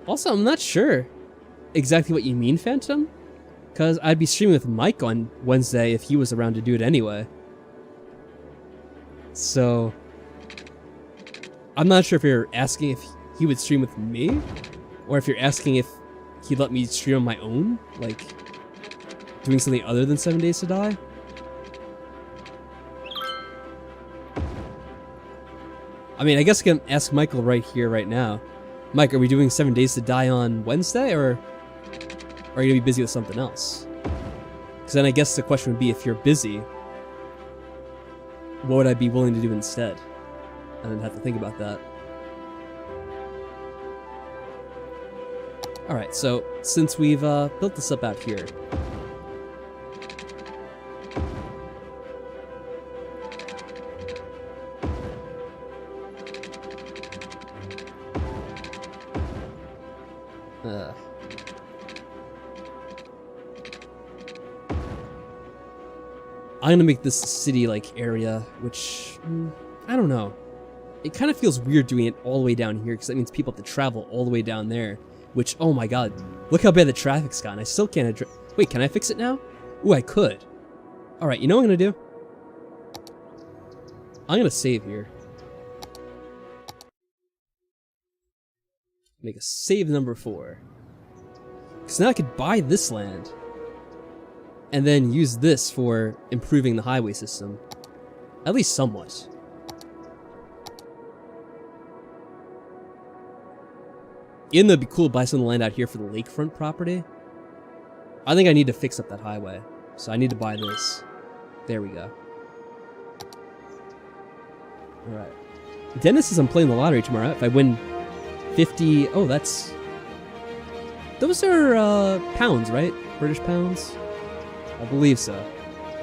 Also, I'm not sure exactly what you mean, Phantom, because I'd be streaming with Mike on Wednesday if he was around to do it anyway. So, I'm not sure if you're asking if he would stream with me, or if you're asking if he'd let me stream on my own, like doing something other than 7 Days to Die. I mean, I guess I can ask Michael right here, right now. Mike, are we doing 7 Days to Die on Wednesday, or are you going to be busy with something else? Because then I guess the question would be, if you're busy, what would I be willing to do instead? And I'd have to think about that. Alright, so since we've built this up out here, I'm gonna make this city-like area, which, I don't know. It kind of feels weird doing it all the way down here, because that means people have to travel all the way down there, which, oh my god, look how bad the traffic's gotten. I still can't wait, can I fix it now? Ooh, I could. Alright, you know what I'm gonna do? I'm gonna save here. Make a save number 4. Because now I could buy this land. And then use this for improving the highway system. At least somewhat. Even though it'd be cool to buy some land out here for the lakefront property. I think I need to fix up that highway. So I need to buy this. There we go. Alright. Dennis says I'm playing the lottery tomorrow. If I win 50... Oh, that's... Those are, pounds, right? British pounds? I believe so.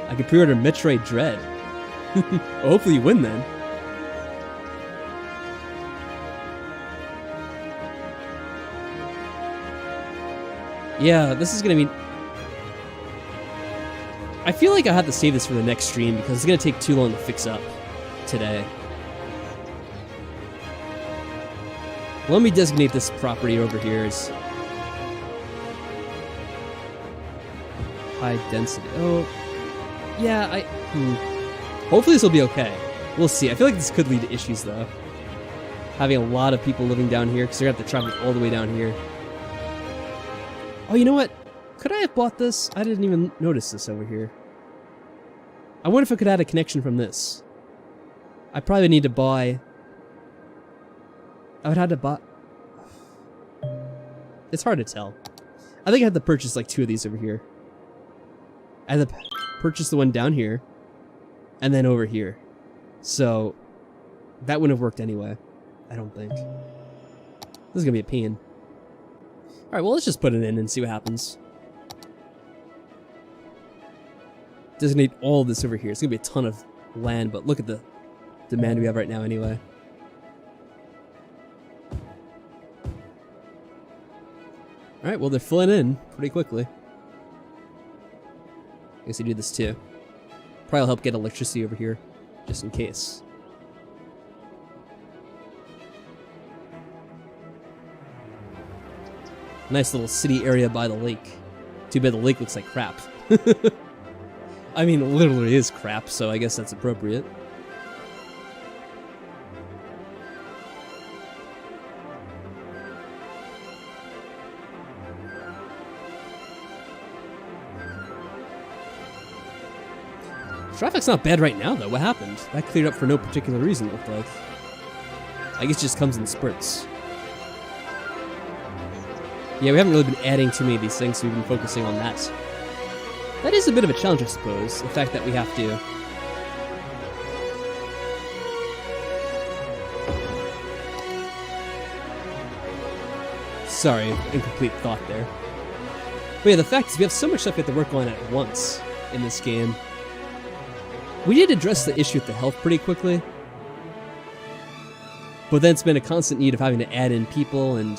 I could pre-order Metroid Dread. Well, hopefully you win then. Yeah, this is gonna be... I feel like I have to save this for the next stream because it's gonna take too long to fix up today. Let me designate this property over here as high density. Oh, yeah, hopefully this will be okay. We'll see. I feel like this could lead to issues, though. Having a lot of people living down here, because they're going to have to travel all the way down here. Oh, you know what? Could I have bought this? I didn't even notice this over here. I wonder if I could add a connection from this. I probably need to buy... I would have to buy... It's hard to tell. I think I have to purchase like 2 of these over here. I have to purchase the one down here, and then over here. So, that wouldn't have worked anyway. I don't think. This is gonna be a pain. Alright, well let's just put it in and see what happens. Designate all of this over here. It's gonna be a ton of land, but look at the demand we have right now anyway. Alright, well they're filling in pretty quickly. I guess they do this too. Probably help get electricity over here, just in case. Nice little city area by the lake. Too bad the lake looks like crap. I mean, it literally is crap, so I guess that's appropriate. Traffic's not bad right now, though. What happened? That cleared up for no particular reason, it looked like. I guess it just comes in spurts. Yeah, we haven't really been adding too many of these things, so we've been focusing on that. That is a bit of a challenge, I suppose, the fact that we have to... Sorry, incomplete thought there. But yeah, the fact is we have so much stuff we have to work on at once in this game. We did address the issue with the health pretty quickly. But then it's been a constant need of having to add in people, and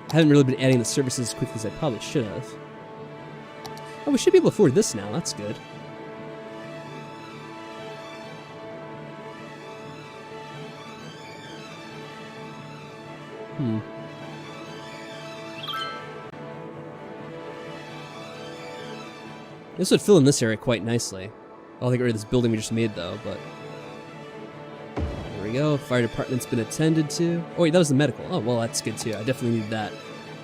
I haven't really been adding the services as quickly as I probably should have. Oh, we should be able to afford this now. That's good. This would fill in this area quite nicely. I'll get rid of this building we just made, though, but... There we go. Fire department's been attended to. Oh, wait, that was the medical. Oh, well, that's good, too. I definitely need that.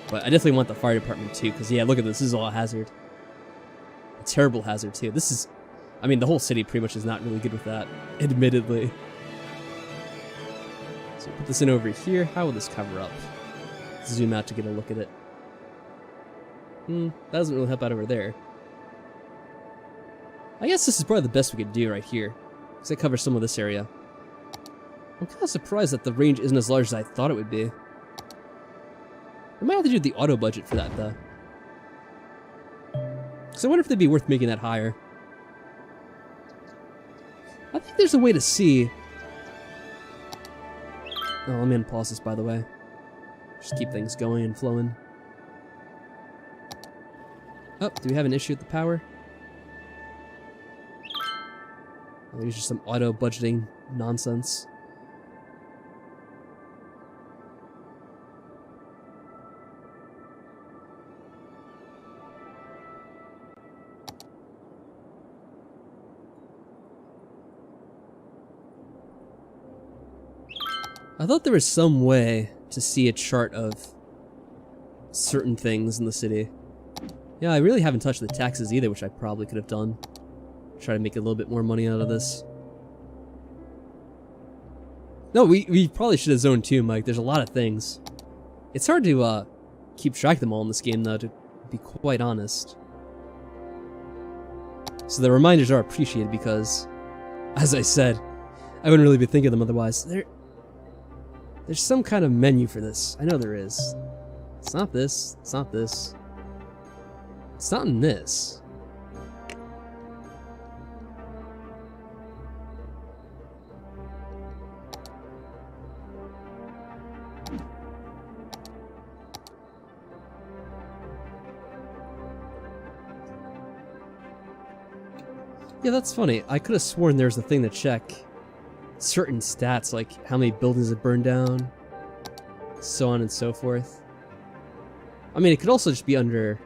But I definitely want the fire department, too, because, yeah, look at this. This is all a hazard. A terrible hazard, too. This is... I mean, the whole city pretty much is not really good with that, admittedly. So put this in over here. How will this cover up? Let's zoom out to get a look at it. That doesn't really help out over there. I guess this is probably the best we could do right here, because it covers some of this area. I'm kind of surprised that the range isn't as large as I thought it would be. I might have to do the auto budget for that, though. Because I wonder if they'd be worth making that higher. I think there's a way to see... Oh, let me unpause this, by the way. Just keep things going and flowing. Oh, do we have an issue with the power? Maybe it's just some auto budgeting nonsense. I thought there was some way to see a chart of certain things in the city. Yeah, I really haven't touched the taxes either, which I probably could have done. Try to make a little bit more money out of this. No, we probably should have zoned too, Mike. There's a lot of things. It's hard to keep track of them all in this game, though, to be quite honest. So the reminders are appreciated because, as I said, I wouldn't really be thinking of them otherwise. There's some kind of menu for this. I know there is. It's not this. It's not this. It's not in this. Yeah, that's funny. I could have sworn there was a thing to check certain stats, like how many buildings have burned down, so on and so forth. I mean, it could also just be under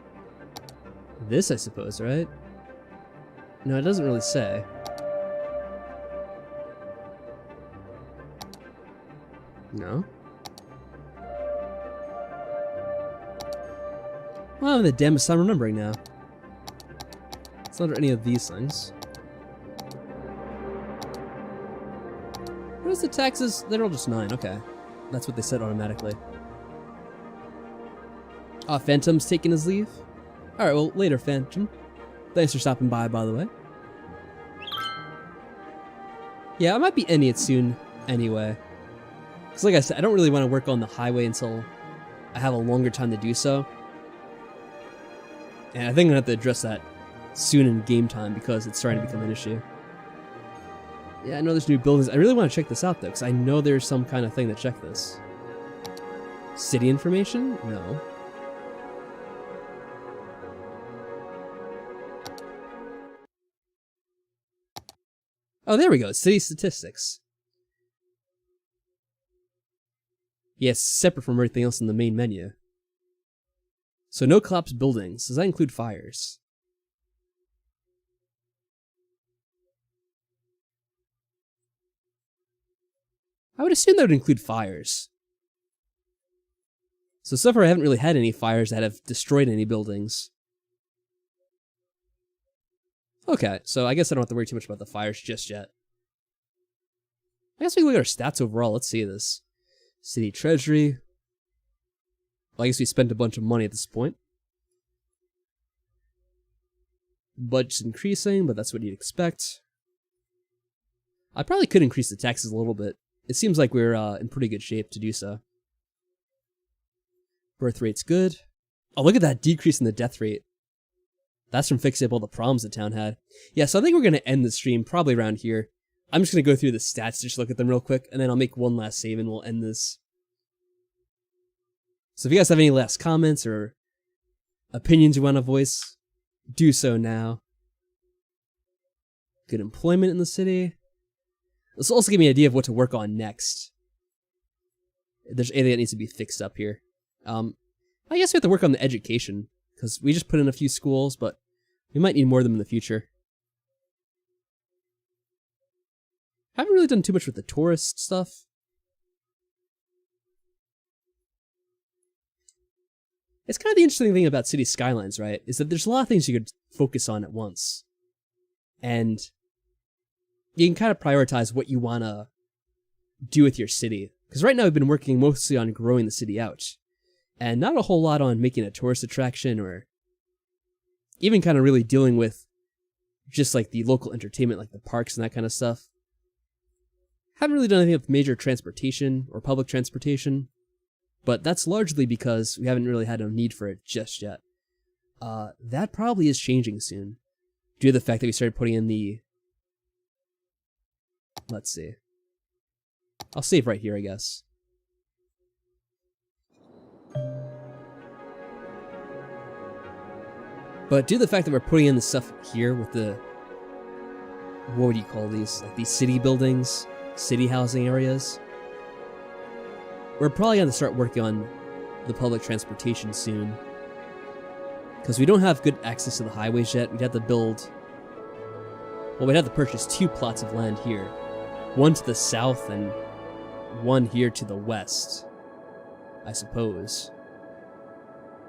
this, I suppose, right? No, it doesn't really say. No? Well, the damnest I'm remembering now. It's not under any of these things. What is the taxes? They're all just 9, okay. That's what they said automatically. Phantom's taking his leave? Alright, well, later, Phantom. Thanks for stopping by the way. Yeah, I might be ending it soon anyway. Because like I said, I don't really want to work on the highway until I have a longer time to do so. And I think I'm going to have to address that soon in game time because it's starting to become an issue. Yeah, I know there's new buildings. I really want to check this out though, because I know there's some kind of thing to check this. City information? No. Oh, there we go. City statistics. Yes, separate from everything else in the main menu. So no collapsed buildings. Does that include fires? I would assume that would include fires. So far I haven't really had any fires that have destroyed any buildings. Okay, so I guess I don't have to worry too much about the fires just yet. I guess we can look at our stats overall. Let's see this. City Treasury. Well, I guess we spent a bunch of money at this point. Budget's increasing, but that's what you'd expect. I probably could increase the taxes a little bit. It seems like we're in pretty good shape to do so. Birth rate's good. Oh, look at that decrease in the death rate. That's from fixing up all the problems the town had. Yeah, so I think we're going to end the stream probably around here. I'm just going to go through the stats, just look at them real quick, and then I'll make one last save and we'll end this. So if you guys have any last comments or opinions you want to voice, do so now. Good employment in the city. This will also give me an idea of what to work on next. If there's anything that needs to be fixed up here. I guess we have to work on the education, because we just put in a few schools, but we might need more of them in the future. Haven't really done too much with the tourist stuff. It's kind of the interesting thing about City Skylines, right? Is that there's a lot of things you could focus on at once. And you can kind of prioritize what you want to do with your city. Because right now we've been working mostly on growing the city out. And not a whole lot on making a tourist attraction or even kind of really dealing with just like the local entertainment, like the parks and that kind of stuff. Haven't really done anything with major transportation or public transportation, but that's largely because we haven't really had a need for it just yet. That probably is changing soon, due to the fact that we started putting in the... Let's see. I'll save right here, I guess. But due to the fact that we're putting in the stuff here with the what would you call these? Like these city buildings, city housing areas. We're probably going to start working on the public transportation soon. Because we don't have good access to the highways yet. We'd have to build... Well, we'd have to purchase 2 plots of land here. One to the south and one here to the west, I suppose.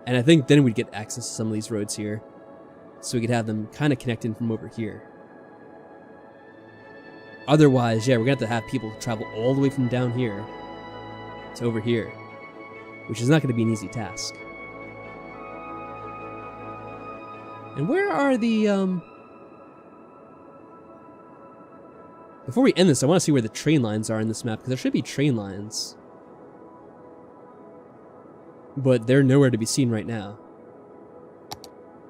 And I think then we'd get access to some of these roads here. So we could have them kind of connected from over here. Otherwise, yeah, we're going to have to have people travel all the way from down here to over here. Which is not going to be an easy task. And where are the, Before we end this, I want to see where the train lines are in this map, because there should be train lines. But they're nowhere to be seen right now.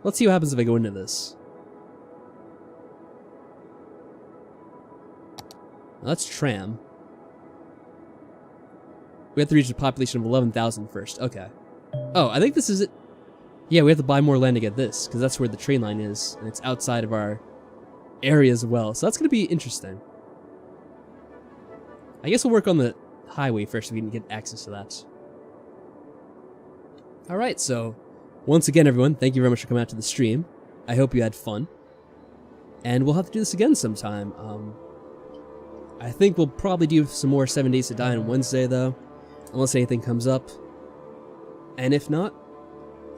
Let's see what happens if I go into this. Now that's tram. We have to reach a population of 11,000 first. Okay. Oh, I think this is it. Yeah, we have to buy more land to get this, because that's where the train line is, and it's outside of our area as well. So that's going to be interesting. I guess we'll work on the highway first so we can get access to that. Alright, so once again, everyone, thank you very much for coming out to the stream. I hope you had fun. And we'll have to do this again sometime. I think we'll probably do some more 7 Days to Die on Wednesday, though. Unless anything comes up. And if not,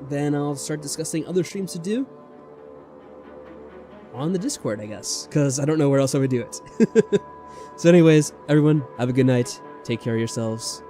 then I'll start discussing other streams to do. On the Discord, I guess. Because I don't know where else I would do it. So anyways, everyone, have a good night. Take care of yourselves.